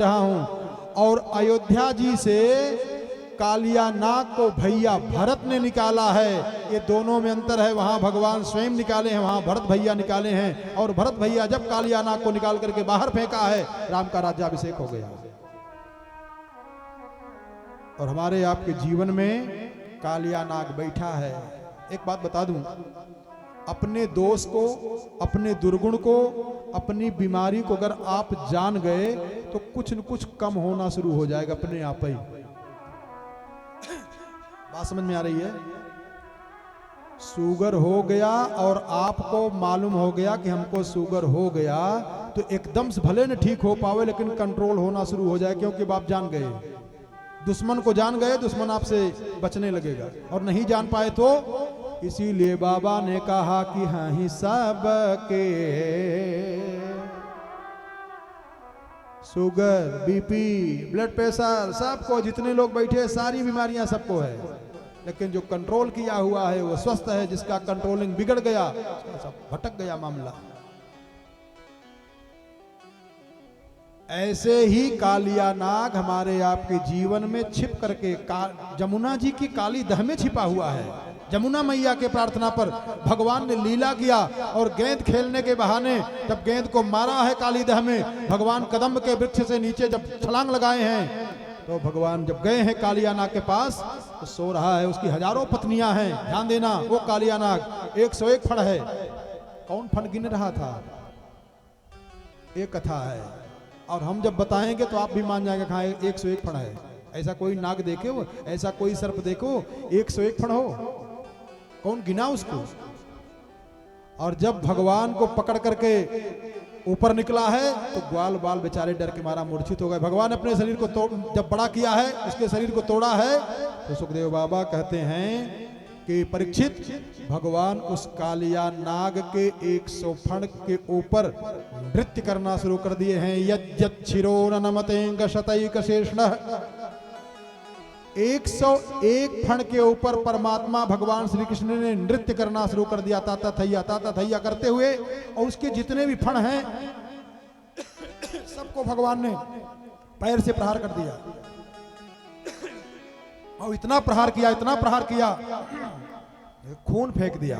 रहा हूं। और अयोध्या जी से कालिया नाग को भैया भरत ने निकाला है। ये दोनों में अंतर है। वहां भगवान स्वयं निकाले हैं, वहां भरत भैया निकाले हैं। और भरत भैया जब कालिया नाग को निकाल करके बाहर फेंका है, राम का राज्याभिषेक हो गया। और हमारे आपके जीवन में कालिया नाग बैठा है। एक बात बता दूं, अपने दोष को, अपने दुर्गुण को, अपनी बीमारी को अगर आप जान गए तो कुछ न कुछ कम होना शुरू हो जाएगा अपने आप ही। बात समझ में आ रही है? शुगर हो गया और आपको मालूम हो गया कि हमको शुगर हो गया, तो एकदम से भले न ठीक हो पावे लेकिन कंट्रोल होना शुरू हो जाए, क्योंकि आप जान गए। दुश्मन को जान गए, दुश्मन आपसे बचने लगेगा। और नहीं जान पाए तो इसीलिए बाबा ने कहा कि हाँ ही सबके शुगर, बीपी, ब्लड प्रेशर, सबको, जितने लोग बैठे सारी बीमारियां सबको है। लेकिन जो कंट्रोल किया हुआ है वो स्वस्थ है। जिसका कंट्रोलिंग बिगड़ गया, सब भटक गया मामला। ऐसे ही कालिया नाग हमारे आपके जीवन में छिप करके जमुना जी की काली दह में छिपा हुआ है। जमुना मैया के प्रार्थना पर भगवान ने लीला किया और गेंद खेलने के बहाने जब गेंद को मारा है काली दह में, भगवान कदम्ब के वृक्ष से नीचे जब छलांग लगाए हैं, तो भगवान जब गए हैं कालिया नाग के पास, तो सो रहा है। उसकी हजारों पत्नियां हैं। ध्यान देना, वो कालिया नाग 101 फण है। कौन फण गिन रहा था? एक कथा है, और हम जब बताएंगे तो आप भी मान जाएंगे कहाँ 101 फण है। ऐसा कोई नाग देखे हो, ऐसा कोई सर्प देखो 101 फण हो? कौन गिना उसको? और जब भगवान को पकड़ करके ऊपर निकला है तो ग्वाल बाल बेचारे डर के मारा मूर्छित हो गए। भगवान अपने शरीर को जब बड़ा किया है, उसके शरीर को तोड़ा है, तो सुखदेव बाबा कहते हैं कि परीक्षित, भगवान उस कालिया नाग के 100 फण के ऊपर नृत्य करना शुरू कर दिए हैं। यज्जच्छिरो नमतेंग शतैक शेषणः। 101 फण के ऊपर परमात्मा भगवान श्री कृष्ण ने नृत्य करना शुरू कर दिया, ताता थैया करते हुए। और उसके जितने भी फण हैं सबको भगवान ने पैर से प्रहार कर दिया। और इतना प्रहार किया, खून फेंक दिया,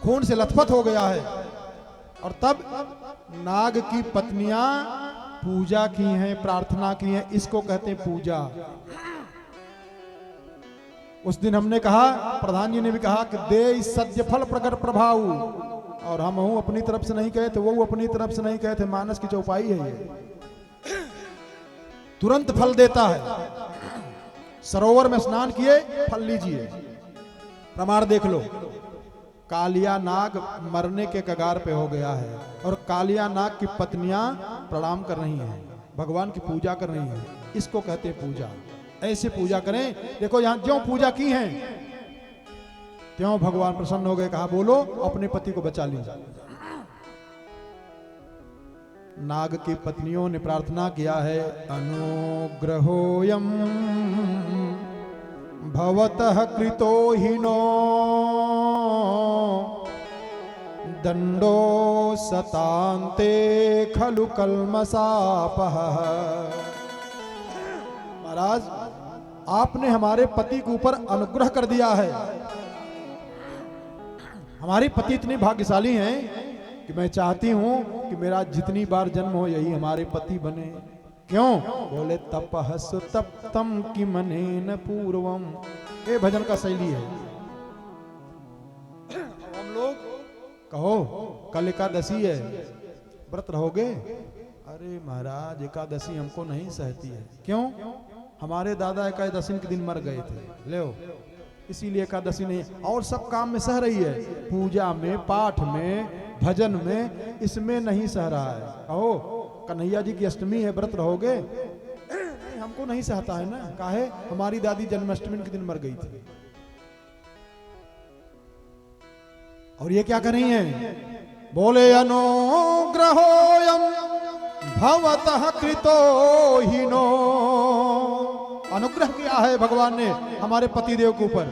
खून से लथपथ हो गया है। और तब नाग की पत्नियां पूजा की हैं, प्रार्थना की हैं। इसको कहते हैं पूजा। उस दिन हमने कहा, प्रधान जी ने भी कहा कि दे सद्य फल प्रकट प्रभाव। और हम अपनी तरफ से नहीं कहे थे, वो अपनी तरफ से नहीं कहे थे। मानस की चौपाई है ये। तुरंत फल देता है। सरोवर में स्नान किए, फल लीजिए। प्रमाण देख लो। कालिया नाग मरने के कगार पे हो गया है और कालिया नाग की पत्नियां प्रणाम कर रही हैं, भगवान की पूजा कर रही हैं। इसको कहते हैं पूजा। ऐसे पूजा करें। देखो यहां ज्यों पूजा की है त्यों भगवान प्रसन्न हो गए। कहा बोलो अपने पति को बचा लीजिए। नाग की पत्नियों ने प्रार्थना किया है, अनुग्रहोयम भवतः कृतो हिनो दंडो सतांते खलु कल्मषापः। महाराज, आपने हमारे पति के ऊपर अनुग्रह कर दिया है। हमारे पति इतने भाग्यशाली हैं कि मैं चाहती हूं कि मेरा जितनी बार जन्म हो यही हमारे पति बने। क्यों? बोले तपः सुतप्तम कि मनेन पूर्वम। ये भजन का शैली है। हम लोग कहो कल एकादशी है, व्रत रहोगे? अरे महाराज, एकादशी हमको नहीं सहती है। क्यों? हमारे दादा एकादशी के दिन मर गए थे, ले इसीलिए एकादशी नहीं। और सब काम में सह रही है, पूजा में, पाठ में, भजन में, इसमें नहीं सह रहा है। कहो कन्हैया जी की अष्टमी है, व्रत रहोगे? हमको नहीं सहता है ना। काहे? हमारी दादी जन्माष्टमी के दिन मर गई थी। और ये क्या कर रही हैं? बोले अनुग्रहोयम भवतः कृतो हिनो। अनुग्रह किया है भगवान ने हमारे पतिदेव के ऊपर।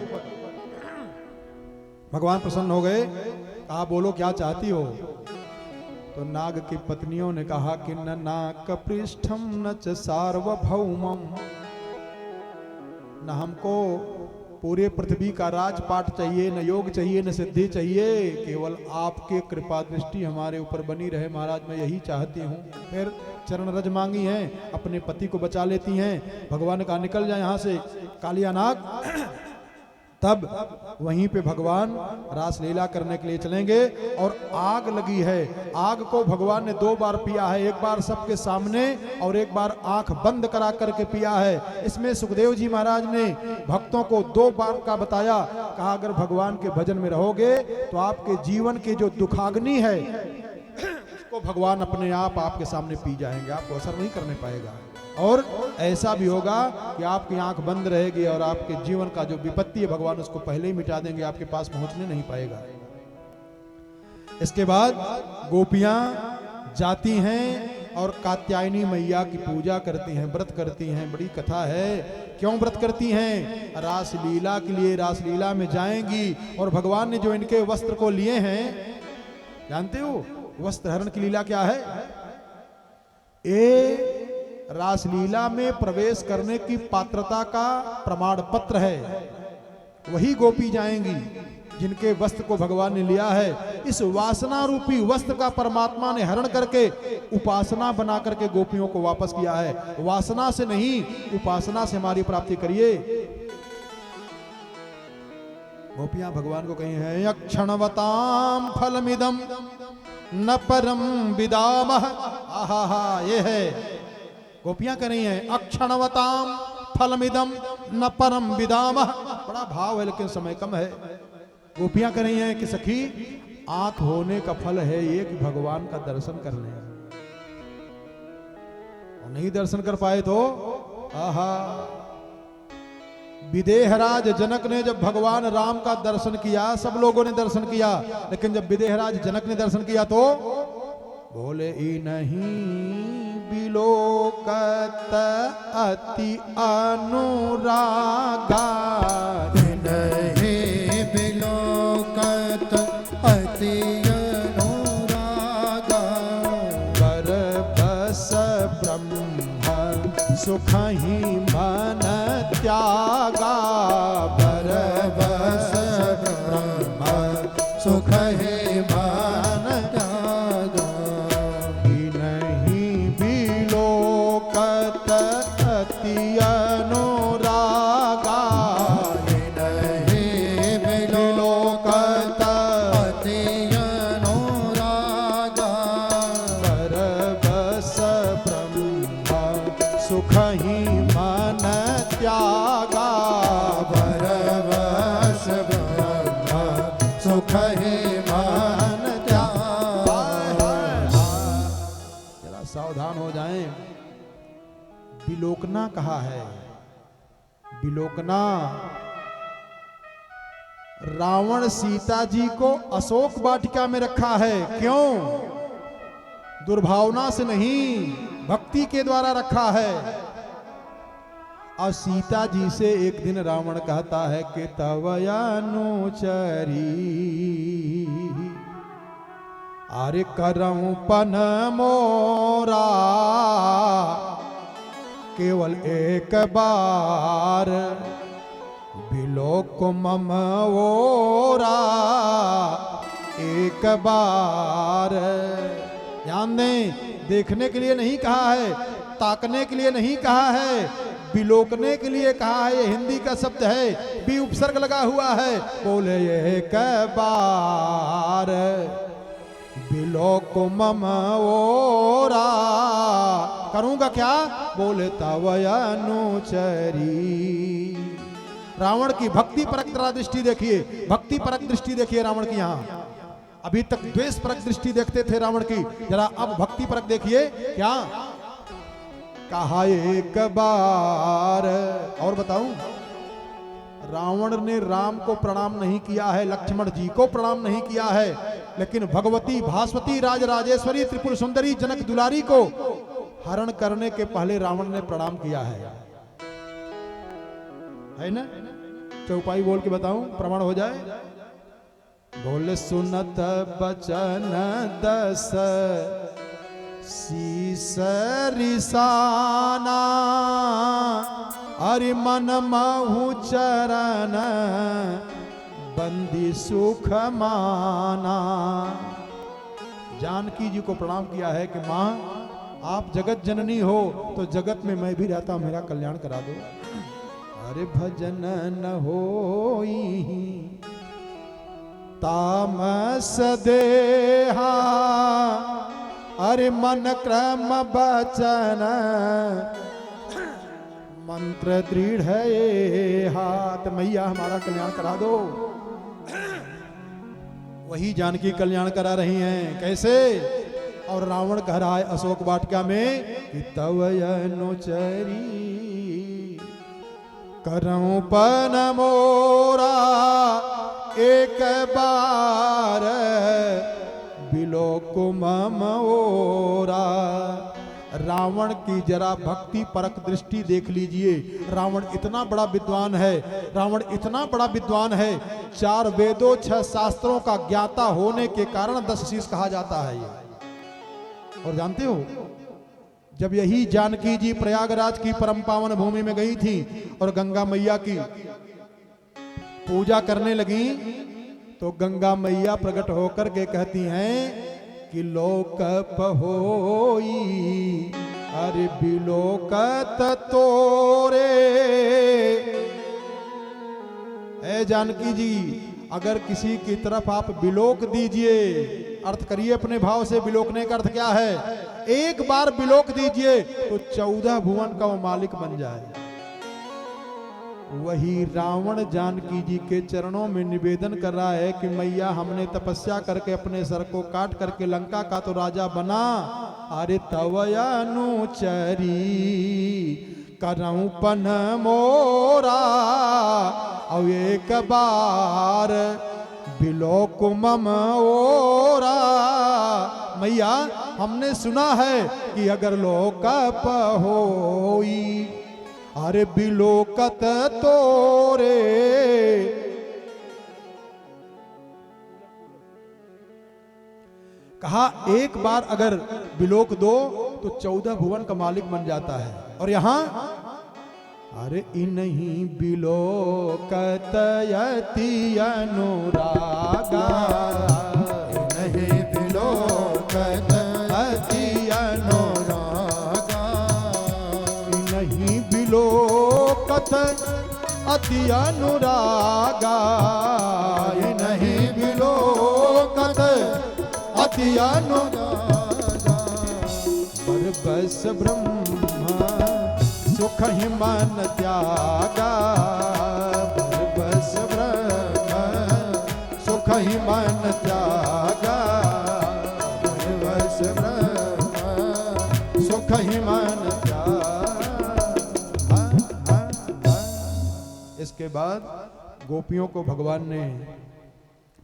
भगवान प्रसन्न हो गए। कहा बोलो क्या चाहती हो? तो नाग की पत्नियों ने कहा कि न नाक पृष्ठम न च सार्वभौमम, न हमको पूरे पृथ्वी का राजपाट चाहिए, न योग चाहिए, न सिद्धि चाहिए, केवल आपके कृपा दृष्टि हमारे ऊपर बनी रहे महाराज, मैं यही चाहती हूँ। फिर चरण रज मांगी हैं, अपने पति को बचा लेती हैं। भगवान का निकल जाए यहाँ से कालिया नाग। तब वहीं पे भगवान रासलीला करने के लिए चलेंगे और आग लगी है। आग को भगवान ने 2 बार पिया है, एक बार सबके सामने और एक बार आंख बंद करा करके पिया है। इसमें सुखदेव जी महाराज ने भक्तों को 2 बार का बताया, कहा अगर भगवान के भजन में रहोगे तो आपके जीवन की जो दुखाग्नि है उसको भगवान अपने आप आपके सामने पी जाएंगे, आपको असर नहीं करने पाएगा। और ऐसा भी होगा कि आपकी आंख बंद रहेगी और आपके जीवन का जो विपत्ति है भगवान उसको पहले ही मिटा देंगे, आपके पास पहुंचने नहीं पाएगा। इसके बाद गोपियां जाती हैं और कात्यायनी मैया की पूजा करती हैं, व्रत करती हैं। बड़ी कथा है, क्यों व्रत करती हैं? रासलीला के लिए रासलीला में जाएंगी। और भगवान ने जो इनके वस्त्र को लिए हैं, जानते हो वस्त्र हरण की लीला क्या है? ये रासलीला में प्रवेश करने की पात्रता का प्रमाण पत्र है। वही गोपी जाएंगी जिनके वस्त्र को भगवान ने लिया है। इस वासना रूपी वस्त्र का परमात्मा ने हरण करके उपासना बना करके गोपियों को वापस किया है। वासना से नहीं, उपासना से हमारी प्राप्ति करिए। गोपियां भगवान को कही है, अक्षणवताम फलमिदम न परम विदामः। आहा, ये है गोपियां कह रही हैं, अक्षणवताम फलमिदम न परम विदामः। बड़ा भाव है लेकिन समय कम है। गोपियां कह रही हैं कि सखी, आंख होने का फल है ये कि भगवान का दर्शन कर लें, और नहीं दर्शन कर पाए तो आहा। विदेहराज जनक ने जब भगवान राम का दर्शन किया, सब लोगों ने दर्शन किया, लेकिन जब विदेहराज जनक ने दर्शन किया तो बोले, ई नहीं बिलोकत अति अनुरागा, नहीं बिलोकत अति अनुरागा, पर बस ब्रह्म सुख ही मन त्यागा, पर बस ब्रह्म सुख ही मन त्यागा, नहीं बिलोकत अति अनुरागा, नहीं बिलोकत अति अनुरागा, पर बस ब्रह्म सुख ही मन त्यागा, पर बस ब्रह्म सुख ही मन त्यागा। जरा सावधान हो जाएं। बिलोकना कहा है? बिलोकना रावण सीता जी को अशोक वाटिका में रखा है। क्यों? दुर्भावना से नहीं, भक्ति के द्वारा रखा है। और सीता जी से एक दिन रावण कहता है कि तवयानुचरी अरे करऊं पन मोरा, केवल एक बार बिलोक मम ओरा, एक बार। ध्यान दें, देखने के लिए नहीं कहा है, ताकने के लिए नहीं कहा है, बिलोकने के लिए कहा है। ये हिंदी का शब्द है, बी उपसर्ग लगा हुआ है। बोले एक बार बिलोक मम ओरा, करूंगा क्या? बोले तवयानुचरी। रावण की भक्ति परक दृष्टि देखिए, भक्ति परक दृष्टि देखिए रावण की। यहां अभी तक द्वेष परक दृष्टि देखते थे रावण की, जरा अब भक्ति परक देखिए। क्या कहा? एक बार। और बताऊं, रावण ने राम को प्रणाम नहीं किया है, लक्ष्मण जी को प्रणाम नहीं किया है, लेकिन भगवती भास्वती राज राजेश्वरी त्रिपुर सुंदरी जनक दुलारी को हरण करने के पहले रावण ने प्रणाम किया है ना? चौपाई बोल के बताऊं, प्रमाण हो जाए। बोले सुनत बचन दस शीस रिसाना, अरे मन महु चरण बंदी सुख माना। जानकी जी को प्रणाम किया है कि माँ आप जगत जननी हो तो जगत में मैं भी रहता, मेरा कल्याण करा दो। अरे भजन न होई तामस देहा, अरे मन क्रम बचन मंत्र दृढ़ है हाथ। मैया हमारा कल्याण करा दो। वही जानकी कल्याण करा रही हैं। कैसे? और रावण कह रहा है अशोक वाटिका में कि तव अनुचरी करऊं पन मोरा, एक बार बिलोक मम ओरा। रावण की जरा भक्ति परक दृष्टि देख लीजिए। रावण इतना बड़ा विद्वान है, रावण इतना बड़ा विद्वान है, 4 वेदों 6 शास्त्रों का ज्ञाता होने के कारण 10 शीश कहा जाता है ये। और जानते हो जब यही जानकी जी प्रयागराज की परम पावन भूमि में गई थी और गंगा मैया की पूजा करने लगी, तो गंगा मैया प्रकट होकर के कहती हैं कि लोक होई, अरे बिलोकत तोरे। ऐ जानकी जी अगर किसी की तरफ आप बिलोक दीजिए, अर्थ करिए अपने भाव से, बिलोकने का अर्थ क्या है? एक बार बिलोक दीजिए तो 14 भुवन का वो मालिक बन जाए। वही रावण जानकी जी के चरणों में निवेदन कर रहा है कि मैया हमने तपस्या करके अपने सर को काट करके लंका का तो राजा बना, अरे तव अनुचरी करऊं पन मोरा, और एक बार बिलोक मम ओरा। मैया हमने सुना है कि अगर लोकप होई, अरे बिलोकत तोरे। कहा एक बार अगर बिलोक दो तो 14 भुवन का मालिक बन जाता है। और यहां अरे इन्हीं बिलोकत यति अनुरागा, इन्हीं बिलोकत यति अनुरागा, इन्हीं बिलोकत अति अनुरागा, नहीं बिलोकत अति अनुरागा। बस ब्रह्म सुख ही मन त्यागा, बस ब्रह्म सुख ही मन त्यागा, बस ब्रह्म सुख ही मन त्यागा। इसके बाद गोपियों को भगवान ने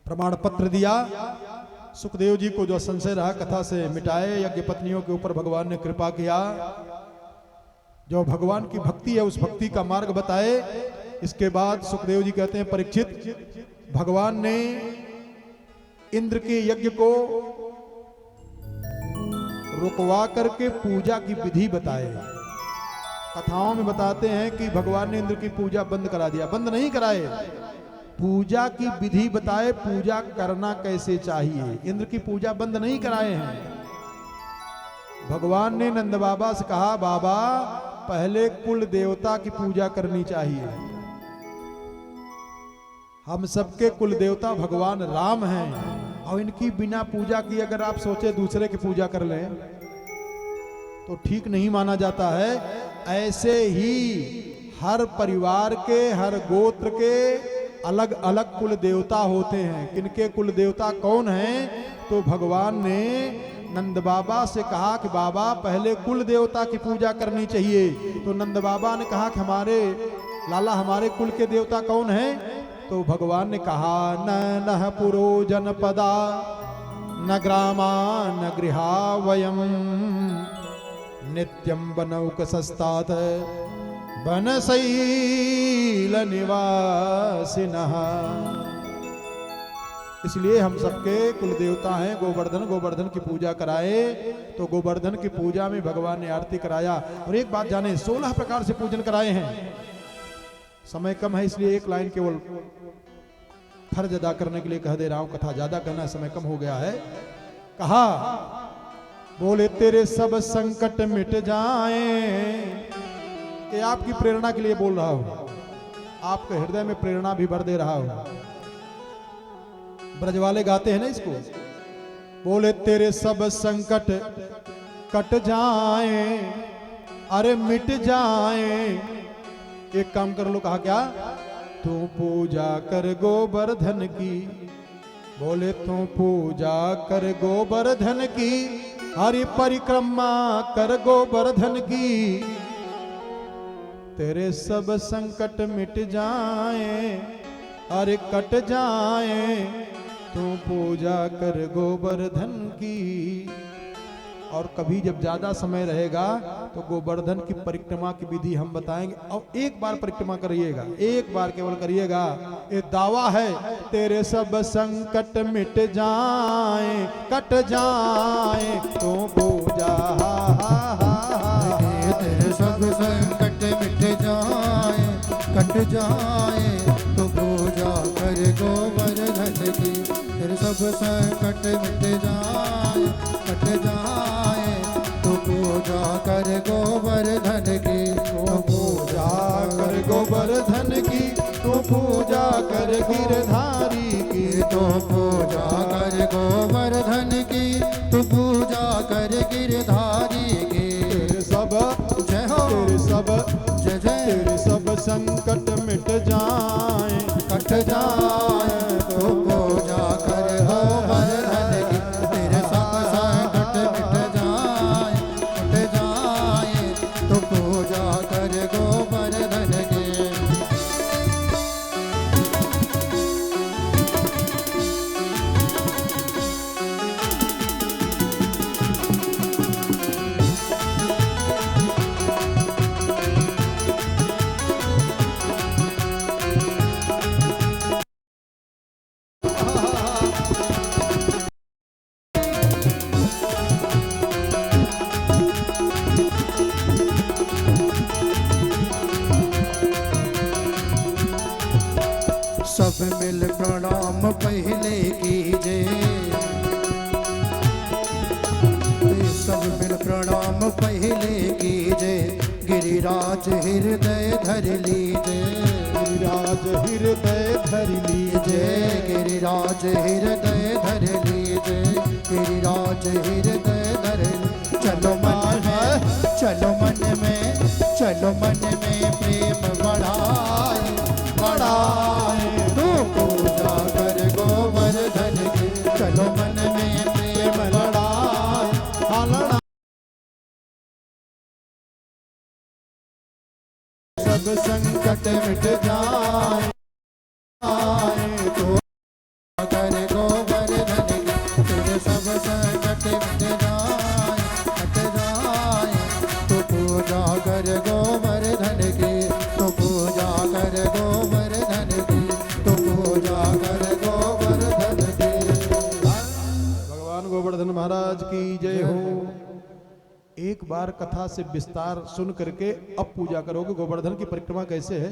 प्रमाण पत्र दिया। सुखदेव जी को जो संशय रहा कथा से मिटाए, यज्ञ पत्नियों के ऊपर भगवान ने कृपा किया, जो भगवान की भक्ति है उस भक्ति का मार्ग बताए। इसके बाद सुखदेव जी कहते हैं परीक्षित, भगवान ने इंद्र के यज्ञ को रुकवा करके पूजा की विधि बताए। कथाओं में बताते हैं कि भगवान ने इंद्र की पूजा बंद करा दिया, बंद नहीं कराए, पूजा की विधि बताए, पूजा करना कैसे चाहिए। इंद्र की पूजा बंद नहीं कराए हैं। भगवान ने नंद बाबा से कहा, बाबा पहले कुल देवता की पूजा करनी चाहिए। हम सबके कुल देवता भगवान राम हैं, और इनकी बिना पूजा की अगर आप सोचे दूसरे की पूजा कर लें तो ठीक नहीं माना जाता है। ऐसे ही हर परिवार के, हर गोत्र के अलग अलग कुल देवता होते हैं। किनके कुल देवता कौन हैं? तो भगवान ने नंद बाबा से कहा कि बाबा पहले कुल देवता की पूजा करनी चाहिए। तो नंद बाबा ने कहा कि हमारे लाला हमारे कुल के देवता कौन हैं? तो भगवान ने कहा न नः पुरो जनपदा न ग्रामा न गृहा वयम नित्यं वनौकसस्तात् वनशैल निवासिनः। इसलिए हम सबके कुल देवता हैं गोवर्धन। गोवर्धन की पूजा कराए तो गोवर्धन की पूजा में भगवान ने आरती कराया। और एक बात जाने, 16 प्रकार से पूजन कराए हैं। समय कम है इसलिए एक लाइन केवल फर्ज अदा करने के लिए कह दे रहा हूं, कथा ज्यादा कहना समय कम हो गया है। कहा बोले तेरे सब संकट मिट जाएं। ये आपकी प्रेरणा के लिए बोल रहा हूं, आपके हृदय में प्रेरणा भी भर दे रहा हूं। ब्रज वाले गाते हैं ना इसको, बोले तेरे सब संकट कट जाएं, अरे मिट जाएं। एक काम कर लो, कहा क्या, तू पूजा कर गोवर्धन की। बोले तू पूजा कर गोवर्धन की, हरि परिक्रमा कर गोवर्धन की। तेरे सब संकट मिट जाएं, अरे कट जाएं। तू पूजा कर गोवर्धन की। और कभी जब ज्यादा समय रहेगा तो गोवर्धन की परिक्रमा की विधि हम बताएंगे। और एक बार परिक्रमा करिएगा, एक बार केवल करिएगा। ये दावा है, तेरे सब संकट मिट जाए कट जाए तो पूजा। तेरे सब संकट मिट जाए कट जाए तो पूजा कर गोवर्धन की। तेरे सब संकट मिट जाए कट जाए तो पूजा कर गोवर्धन की। तो पूजा कर गोवर्धन की, तो पूजा कर गिरधारी की। तो पूजा कर गोवर्धन की, तो पूजा कर गिरधारी की। तेरे सब जय हो, तेरे सब जय जय। तेरे सब संकट मिट जाए कट जाए तो पूजा कर गोवर्धन की। तेरे सब संकट मिट जाए कट जाए तो पूजा कर गोवर्धन की। सब मिल प्रणाम पहले कीजे। सब मिल प्रणाम पहले कीजे। गिरिराज हृदय धर लीजे। गिरिराज हृदय धर लीजे। गिरिराज हृदय धर लीजे। गिरिराज हृदय धर लीजे। चलो मन में, चलो मन में, चलो मन में प्रेम बढ़ाए बढ़ाए। तू पूजा कर गोवर्धन की। चलो मन में प्रेम बढ़ाए लड़ा। सब संकट मिट जाए तो कर गोवर्धन की। तेरे सब संकट मिट जाए हट जाए तो पूजा कर गोवर्धन की। तो पूजा कर गोवर्धन की। तो पूजा कर गोवर्धन की। भगवान गोवर्धन महाराज की जय हो। एक बार कथा से विस्तार सुन करके अब पूजा करोगे। गोवर्धन की परिक्रमा कैसे है,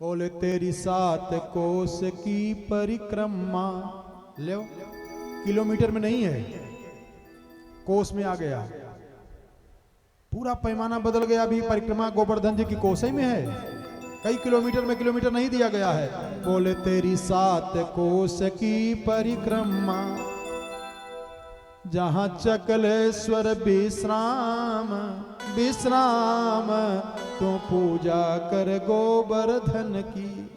बोले तेरी 7 कोस की परिक्रमा। ले किलोमीटर में नहीं है, कोस में आ गया। पूरा पैमाना बदल गया। अभी परिक्रमा गोवर्धन जी की कोस ही में है, कई किलोमीटर में किलोमीटर नहीं दिया गया है। बोले तेरी 7 कोस की परिक्रमा, जहां चकलेश्वर विश्राम विश्राम। तो पूजा कर गोवर्धन की।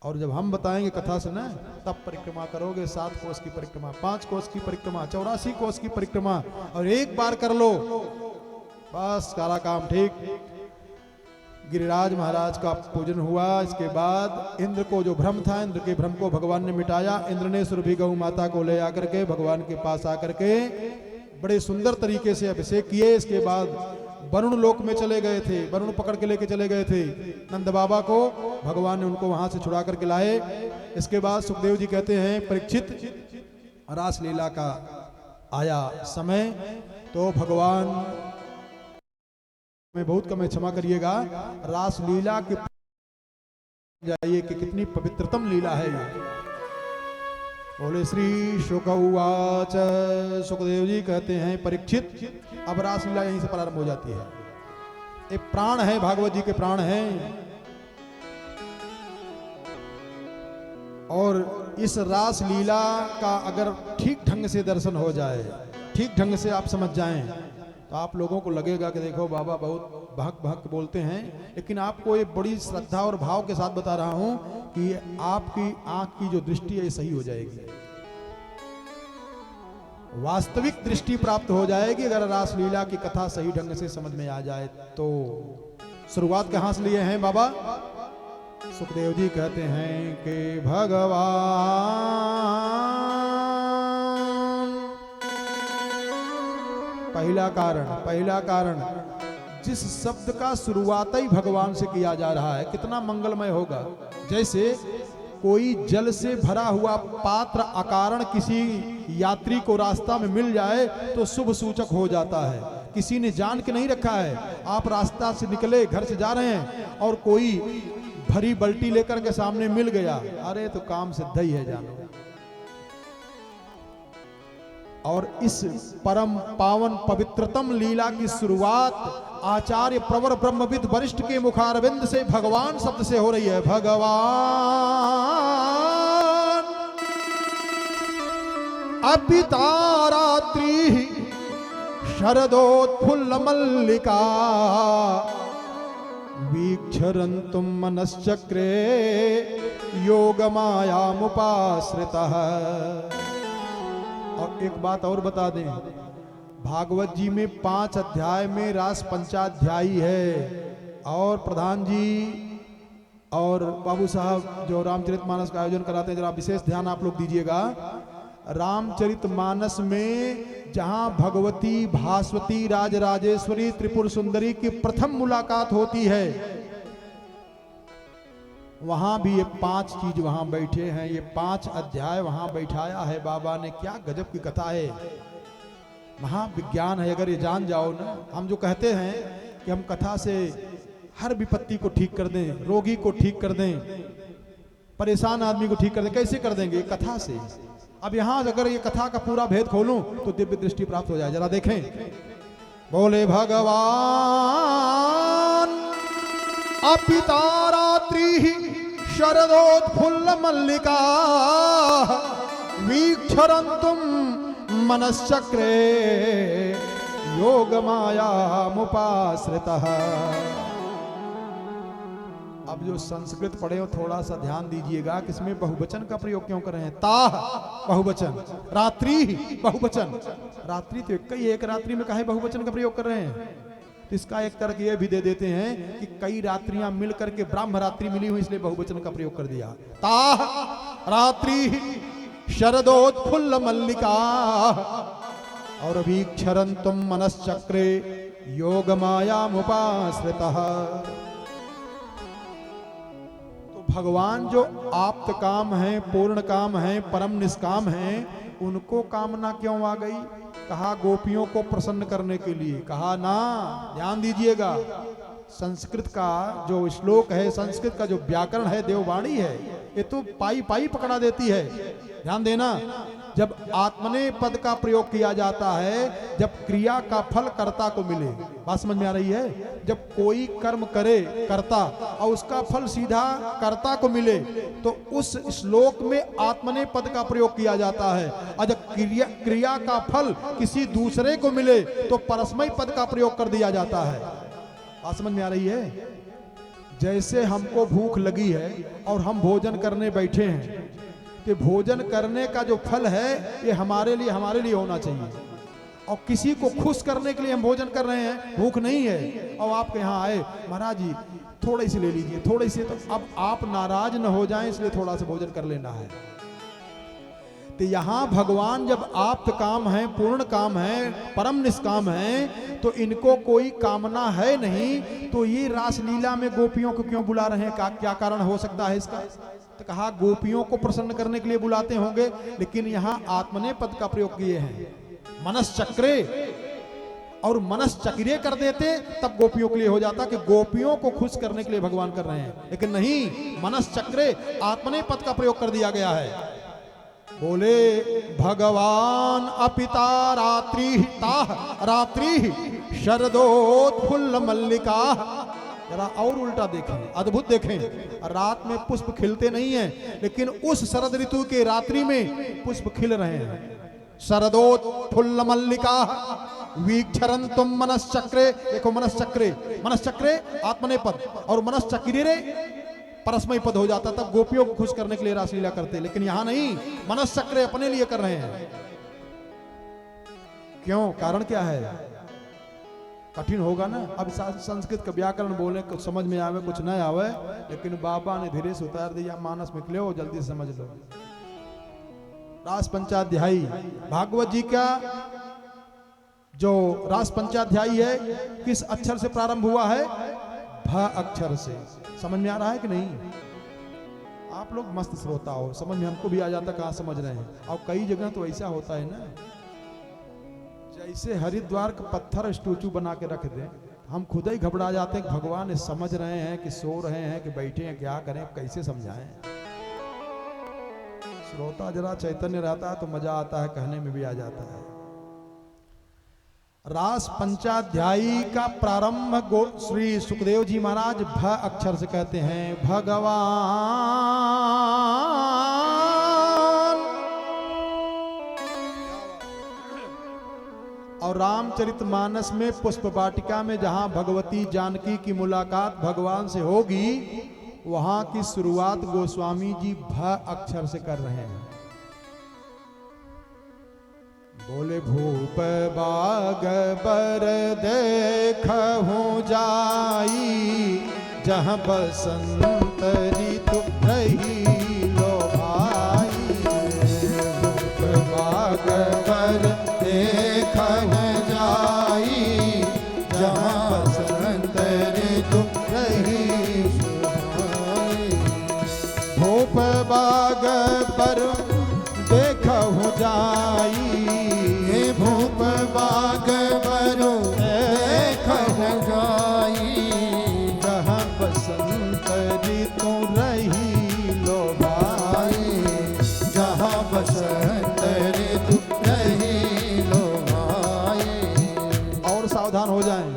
और जब हम बताएंगे कथा से ना, तब परिक्रमा करोगे। 7 कोस की परिक्रमा, 5 कोस की परिक्रमा, 84 कोस की परिक्रमा। और एक बार कर लो बस सारा काम ठीक। गिरिराज महाराज का पूजन हुआ। इसके बाद इंद्र को जो भ्रम था, इंद्र के भ्रम को भगवान ने मिटाया। इंद्र ने सुरभि गौ माता को ले आकर के भगवान के पास आकर के बड़े सुंदर तरीके से अभिषेक किए। इसके बाद वरुण लोक में चले गए थे, वरुण पकड़ के लेके चले गए थे नंद बाबा को, भगवान ने उनको वहां से छुड़ा करके लाए। इसके बाद सुखदेव जी कहते हैं परीक्षित, रास लीला का आया समय, तो भगवान में बहुत कम क्षमा करिएगा, रास लीला की जाइए कि कितनी पवित्रतम लीला है ये। बोले श्री शुक उवाच, सुखदेव जी कहते हैं परीक्षित, अब रासलीला यहीं से प्रारंभ हो जाती है। ये प्राण है, भागवत जी के प्राण हैं, और इस रासलीला का अगर ठीक ढंग से दर्शन हो जाए, ठीक ढंग से आप समझ जाएं, तो आप लोगों को लगेगा कि देखो बाबा बहुत बहक बहक बोलते हैं, लेकिन आपको ये बड़ी श्रद्धा और भाव के साथ बता रहा हूं कि आपकी आंख की जो दृष्टि है ये सही हो जाएगी, वास्तविक दृष्टि प्राप्त हो जाएगी अगर रासलीला की कथा सही ढंग से समझ में आ जाए तो। शुरुआत कहां से लिए हैं बाबा? सुखदेव जी कहते हैं कि भगवान, पहला कारण जिस शब्द का शुरुआत ही भगवान से किया जा रहा है कितना मंगलमय होगा। जैसे कोई जल से भरा हुआ पात्र अकारण किसी यात्री को रास्ता में मिल जाए तो शुभ सूचक हो जाता है। किसी ने जान के नहीं रखा है, आप रास्ता से निकले, घर से जा रहे हैं और कोई भरी बल्टी लेकर के सामने मिल गया, अरे तो काम सिद्ध ही है जानो। और इस परम पावन पवित्रतम लीला की शुरुआत आचार्य प्रवर ब्रह्मविद वरिष्ठ के मुखारविंद से भगवान शब्द से हो रही है। भगवान अपितारात्रि शरदोत्फुल्ल मल्लिका वीक्षरन्तुम मनश्चक्रे योगमायामुपाश्रितः। और एक बात और बता दें, भागवत जी में 5 अध्याय में रास पंचाध्यायी है, और प्रधान जी और बाबू साहब जो रामचरितमानस का आयोजन कराते हैं, जरा विशेष ध्यान आप लोग दीजिएगा। रामचरितमानस में जहां भगवती, भास्वती, राजराजेश्वरी, त्रिपुर सुंदरी की प्रथम मुलाकात होती है, वहां भी ये 5 चीज वहां बैठे हैं, ये 5 अध्याय वहां बैठाया है बाबा ने। क्या गजब की कथा है, महाविज्ञान है। अगर ये जान जाओ ना, हम जो कहते हैं कि हम कथा से हर विपत्ति को ठीक कर दें, रोगी को ठीक कर दें, परेशान आदमी को ठीक कर दें, कैसे कर देंगे? कथा से। अब यहां अगर ये कथा का पूरा भेद खोलूं तो दिव्य दृष्टि प्राप्त हो जाए। जरा देखें, बोले भगवान अपितारात्रि शरदोत्फुल्ल मल्लिका वीक्षरन्तुम मनश्चक्रे योगमायामुपाश्रितः। अब जो संस्कृत पढ़े हो थोड़ा सा ध्यान दीजिएगा, किसमें बहुवचन का प्रयोग क्यों कर रहे हैं? ताह बहुवचन, रात्रि बहुवचन। रात्रि तो एक रात्रि में काहे बहुवचन का प्रयोग कर रहे हैं? तो इसका एक तर्क ये भी दे देते हैं कि कई रात्रियां मिल करके ब्रह्म रात्रि मिली हुई, इसलिए बहुवचन का प्रयोग कर दिया। ताह रात्रि शरदोत्फुल्ल मल्लिका और वीक्षरन्तुम मनश्चक्रे योगमायामुपाश्रितः। तो भगवान जो आप्त काम है, पूर्ण काम है, परम निष्काम है, उनको कामना क्यों आ गई? कहा गोपियों को प्रसन्न करने के लिए, कहा ना। ध्यान दीजिएगा, संस्कृत का जो श्लोक है, संस्कृत का जो व्याकरण है, देववाणी है, ये तो पाई पाई पकड़ा देती है। ध्यान देना, जब आत्मने पद का प्रयोग किया जाता है, जब क्रिया का फल कर्ता को मिले, बात समझ में आ रही है? जब कोई कर्म करे कर्ता और उसका फल सीधा कर्ता को मिले, तो उस श्लोक में आत्मने पद का प्रयोग किया जाता है। और जब क्रिया का फल किसी दूसरे को मिले तो परस्मय पद का प्रयोग कर दिया जाता है। बात समझ में आ रही है? जैसे हमको भूख लगी है और हम भोजन करने बैठे हैं, कि भोजन करने का जो फल है ये हमारे लिए होना चाहिए, और किसी को खुश करने के लिए हम भोजन कर रहे हैं, भूख नहीं है और आपके यहाँ आए, महाराज जी थोड़ी सी ले लीजिए, थोड़ी सी, तो अब आप नाराज न हो जाएं इसलिए थोड़ा सा भोजन कर लेना है। तो यहाँ भगवान जब आप्त काम है, पूर्ण काम है, परम निष्काम है, तो इनको कोई कामना है नहीं, तो ये रासलीला में गोपियों को क्यों बुला रहे हैं? क्या कारण हो सकता है इसका? तो कहा गोपियों को प्रसन्न करने के लिए बुलाते होंगे, लेकिन यहाँ आत्मने पद का प्रयोग किए हैं। मनश्चक्रे, और मनश्चक्रिय कर देते तब गोपियों के लिए हो जाता कि गोपियों को खुश करने के लिए भगवान कर रहे हैं, लेकिन नहीं, मनश्चक्रे आत्मने पद का प्रयोग कर दिया गया है। बोले भगवान अपिता रात्रि शरदोत्फुल्ल मल्लिका। जरा और उल्टा देखें, अद्भुत देखें, रात में पुष्प खिलते नहीं हैं, लेकिन उस शरद ऋतु के रात्रि में पुष्प खिल रहे हैं। शरदोत्फुल्ल मल्लिका वीक्षरन तुम मनश्चक्रे। देखो मनश्चक्रे, मनश्चक्रे आत्मने पद, और मनश्चक्रिय परस्मय पद हो जाता, तब गोपियों को खुश करने के लिए रासलीला करते, लेकिन यहां नहीं, मनश्चक्रे अपने लिए कर रहे हैं। क्यों? कारण क्या है? कठिन होगा ना। अब संस्कृत का व्याकरण बोले कुछ समझ में आवे, कुछ न आवे, लेकिन बाबा ने धीरे से उतार दिया, मानस में ले जल्दी से समझ लो। रास पंचाध्यायी भागवत जी का जो रास पंचाध्यायी है, किस अक्षर से प्रारंभ हुआ है? भ अक्षर से। समझ में आ रहा है कि नहीं? आप लोग मस्त श्रोता हो, समझ में हमको भी आ जाता, कहाँ समझ रहे हैं। और कई जगह तो ऐसा होता है ना, जैसे हरिद्वार का पत्थर स्टैचू बना के रख दे, हम खुद ही घबरा जाते हैं कि भगवान समझ रहे हैं कि सो रहे हैं कि बैठे हैं, क्या करें, कैसे समझाएं। श्रोता जरा चैतन्य रहता है तो मजा आता है, कहने में भी आ जाता है। रास पंचाध्यायी का प्रारंभ श्री सुखदेव जी महाराज भ अक्षर से कहते हैं। भगवान, और रामचरितमानस में पुष्प वाटिका में जहां भगवती जानकी की मुलाकात भगवान से होगी, वहां की शुरुआत गोस्वामी जी भ अक्षर से कर रहे हैं। बोले भूप बाग बर देखहु जाई, जहाँ बसंत ऋतु रही लो भाई। भूप बाग बर देखहु जाई, जहाँ बसंत ऋतु रही भाई। भूप बाग पर देखहु जाई, भूप बाग बरो देखहु जाई, जहाँ बसंत ऋतु रही लो भाई। जहाँ बसंत ऋतु रही लो भाई। और सावधान हो जाएं,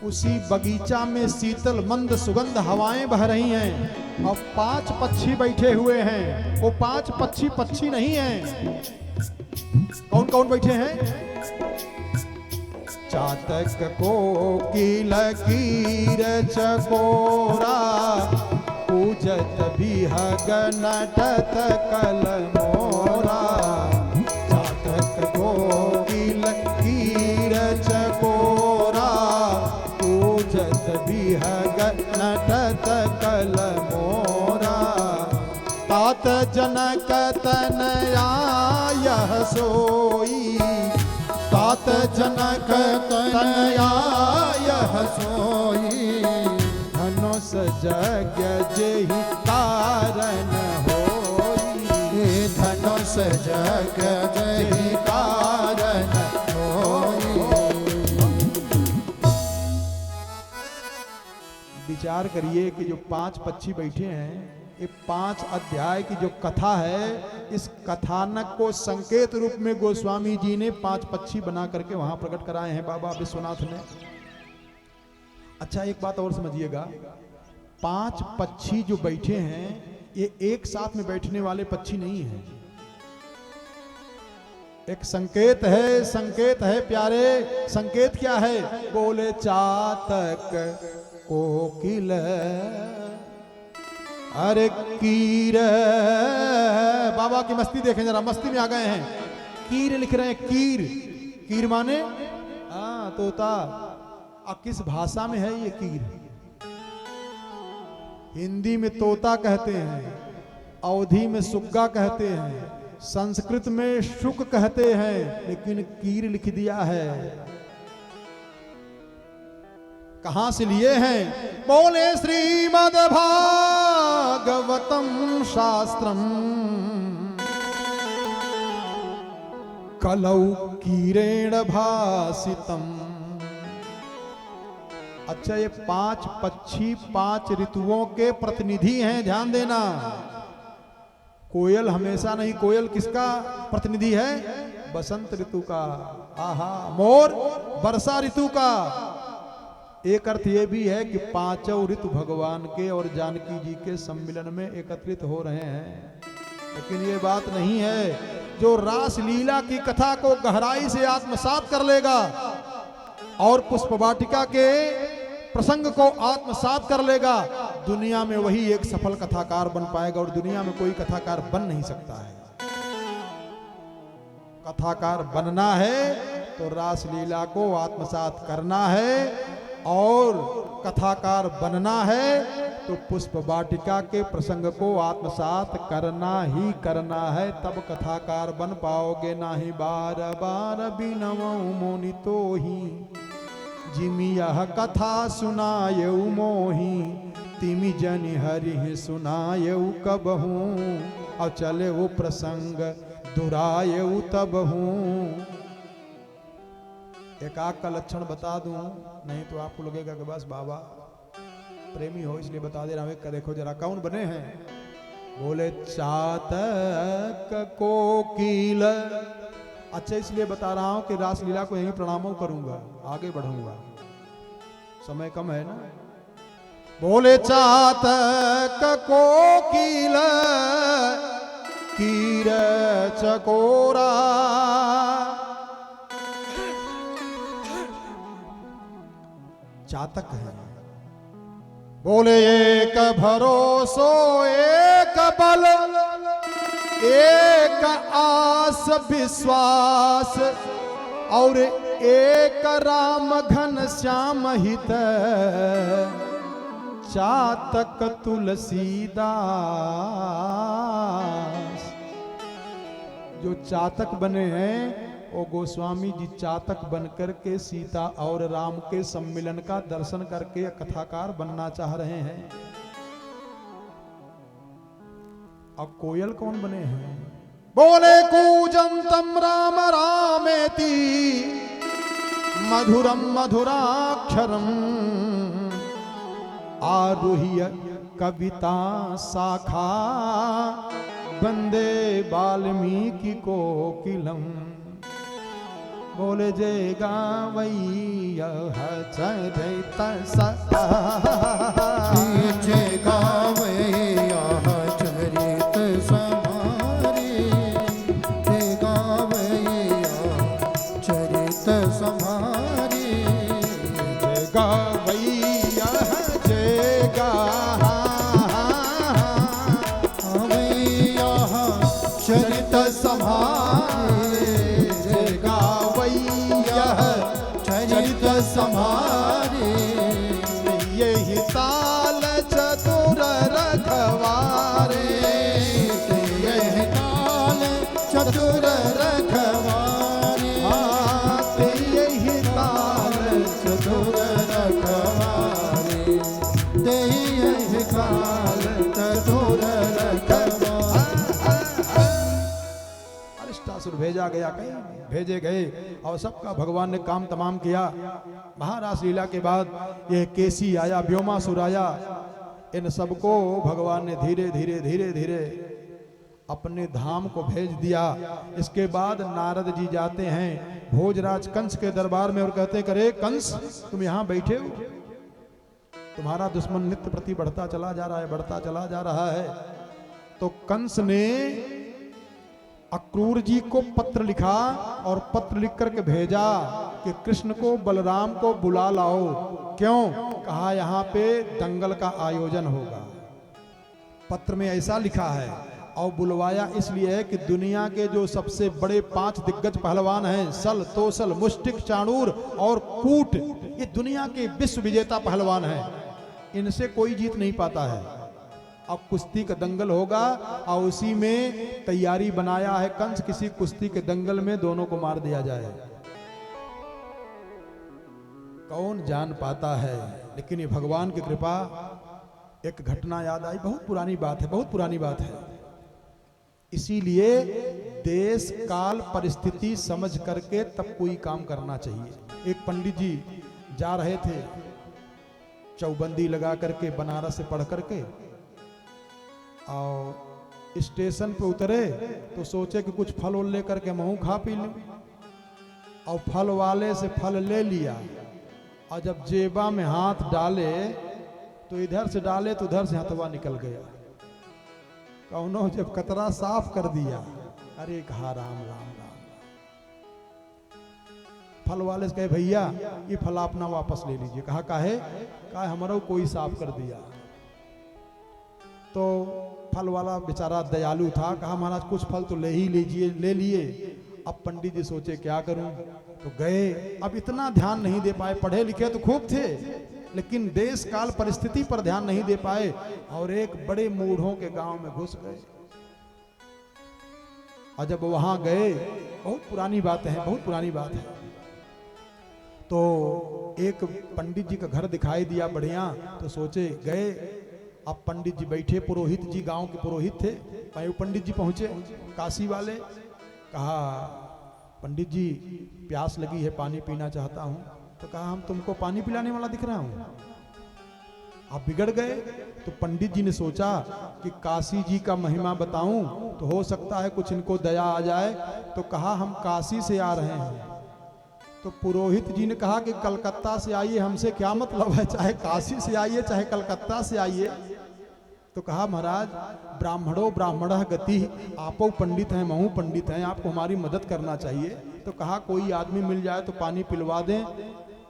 उसी बगीचा में शीतल मंद सुगंध हवाएं बह रही हैं, और 5 पक्षी बैठे हुए हैं। वो 5 पक्षी पक्षी नहीं हैं। कौन कौन बैठे हैं? चातक कोकिल कीर चकोरा, पूजत बिहग नटत कलमोरा। चातक कोकिल कीर चकोरा, पूजत बिहग नटत कलमोरा। तात जनक तनया यह सोई, तात जनक तनया यह सोई। धनुष यज्ञ जेहि कारण होई, धनुष यज्ञ जेहि कारण होई। विचार करिए कि जो 5 पक्षी बैठे हैं, ये 5 अध्याय की जो कथा है, इस कथानक को संकेत रूप में गोस्वामी जी ने 5 पक्षी बना करके वहां प्रकट कराए हैं बाबा विश्वनाथ ने। अच्छा, एक बात और समझिएगा, 5 पक्षी जो बैठे हैं, ये एक साथ में बैठने वाले पक्षी नहीं हैं। एक संकेत है, संकेत है प्यारे। संकेत क्या है? बोले चातक कोकिल अरे कीर। बाबा की मस्ती देखें जरा, मस्ती में आ गए हैं। कीर लिख रहे हैं, कीर। कीर माने तोता। अब किस भाषा में है ये कीर? हिंदी में तोता कहते हैं, अवधी में सुग्गा कहते हैं, संस्कृत में शुक कहते हैं लेकिन कीर लिख दिया है। कहां से लिए हैं? बोले श्रीमद् भागवतम शास्त्रम कलौ कीरेण भासितम। अच्छा, ये 5 पक्षी 5 ऋतुओं के प्रतिनिधि हैं, ध्यान देना। कोयल हमेशा नहीं, कोयल किसका प्रतिनिधि है? बसंत ऋतु का। आहा, मोर वर्षा ऋतु का। एक अर्थ ये भी है कि 5 ऋतु भगवान के और जानकी जी के सम्मिलन में एकत्रित हो रहे हैं। लेकिन ये बात नहीं है, जो रास लीला की कथा को गहराई से आत्मसात कर लेगा और पुष्प वाटिका के प्रसंग को आत्मसात कर लेगा, दुनिया में वही एक सफल कथाकार बन पाएगा और दुनिया में कोई कथाकार बन नहीं सकता है। कथाकार बनना है तो रास लीला को आत्मसात करना है, और कथाकार बनना है तो पुष्प वाटिका के प्रसंग को आत्मसात करना ही करना है, तब कथाकार बन पाओगे। नाही बार बार बिनवौ मोनितो ही जिमि यह कथा सुनायऊ मोही तिमि जनि हरि सुनायऊ कबहू और चले वो प्रसंग दुरायऊ तबहू। एक आग का लक्षण बता दूं, नहीं तो आपको लगेगा कि बस बाबा प्रेमी हो इसलिए बता दे रहा हूं। देखो जरा कौन बने हैं? बोले चातक कोकिल। अच्छा, इसलिए बता रहा हूं कि रासलीला को यहीं प्रणामों करूंगा, आगे बढ़ूंगा, समय कम है ना। बोले चातक कोकिल कीर चकोरा चातक है। बोले एक भरोसो एक बल एक आस विश्वास और एक राम घन श्याम हित चातक तुलसीदास। जो चातक बने हैं वो गोस्वामी जी चातक बनकर के सीता और राम के सम्मिलन का दर्शन करके कथाकार बनना चाह रहे हैं। अब कोयल कौन बने हैं? बोले कूजंतम राम रामेति मधुरम मधुराक्षरम आरुह्य कविता शाखा वंदे वाल्मीकि कोकिलम। बोले जय गावैया चरित जय गावैया चरित समारे जय गावैया चरित समारे जय गावैया जय गावैया चरित समारे चरित समारे यही ताल चतुर रखवारे यही ताल चतुर रखवारे यही ताल चतुर रखवारे यही ताल चतुर रखवारे। अरिष्टासुर भेजा गया, कहीं भेजे गए और सबका भगवान ने काम तमाम किया। महारास लीला के बाद ये केसी आया, व्योमासुर आया, इन सबको भगवान ने धीरे धीरे धीरे धीरे अपने धाम को भेज दिया। इसके बाद नारद जी जाते हैं भोजराज कंस के दरबार में और कहते करे कंस तुम यहाँ बैठे हो, तुम्हारा दुश्मन नित्य प्रति बढ़ता चला जा रहा है, बढ़ता चला जा रहा है। तो कंस ने अक्रूर जी को पत्र लिखा और पत्र लिख करके भेजा कि कृष्ण को बलराम को बुला लाओ। क्यों? कहा यहाँ पे दंगल का आयोजन होगा। पत्र में ऐसा लिखा है और बुलवाया इसलिए है कि दुनिया के जो सबसे बड़े 5 दिग्गज पहलवान हैं, सल, तोसल, मुष्टिक, चाणूर और कूट, ये दुनिया के विश्व विजेता पहलवान हैं। इनसे कोई जीत नहीं पाता है। अब कुश्ती का दंगल होगा और उसी में तैयारी बनाया है कंस, किसी कुश्ती के दंगल में दोनों को मार दिया जाए। कौन जान पाता है, लेकिन ये भगवान की कृपा। एक घटना याद आई, बहुत पुरानी बात है, बहुत पुरानी बात है। इसीलिए देश काल परिस्थिति समझ करके तब कोई काम करना चाहिए। एक पंडित जी जा रहे थे चौबंदी लगा करके बनारस से पढ़ करके, और स्टेशन पे उतरे तो सोचे कि कुछ फल उल लेकर के महू खा पी लूं, और फल वाले से फल ले लिया, और जब जेबा में हाथ डाले तो इधर से डाले तो उधर से हथवा निकल गया। कौनो जब कतरा साफ कर दिया, अरे कहा राम राम राम। फल वाले से कहे भैया ये फल अपना वापस ले लीजिए। कहा काहे? कहा हमारा कोई साफ कर दिया। तो फल वाला बेचारा दयालु था, कहा महाराज कुछ फल तो ले ही लीजिए। ले लिए। अब पंडित जी सोचे क्या करूं, तो गए। अब इतना ध्यान नहीं दे पाए, पढ़े लिखे तो खूब थे, लेकिन देश काल परिस्थिति पर ध्यान नहीं दे पाए, और एक बड़े मूढ़ों के गांव में घुस गए। और जब वहां गए, बहुत पुरानी बात है, बहुत पुरानी बात है, तो एक पंडित जी का घर दिखाई दिया बढ़िया। तो सोचे गए। अब पंडित जी बैठे, पुरोहित जी गांव के पुरोहित थे। भाई पंडित जी पहुंचे काशी वाले। कहा पंडित जी प्यास लगी है, पानी पीना चाहता हूं। तो कहा हम तुमको पानी पिलाने वाला दिख रहा हूं, आप बिगड़ गए। तो पंडित जी ने सोचा कि काशी जी का महिमा बताऊं तो हो सकता है कुछ इनको दया आ जाए। तो कहा हम काशी से आ रहे हैं। तो पुरोहित जी ने कहा कि कलकत्ता से आइए, हमसे क्या मतलब है, चाहे काशी से आइए चाहे कलकत्ता से आइए। तो कहा महाराज ब्राह्मणों ब्राह्मणः गति, आपो पंडित हैं, महू पंडित हैं, आपको हमारी मदद करना चाहिए। तो कहा कोई आदमी मिल जाए तो पानी पिलवा दें।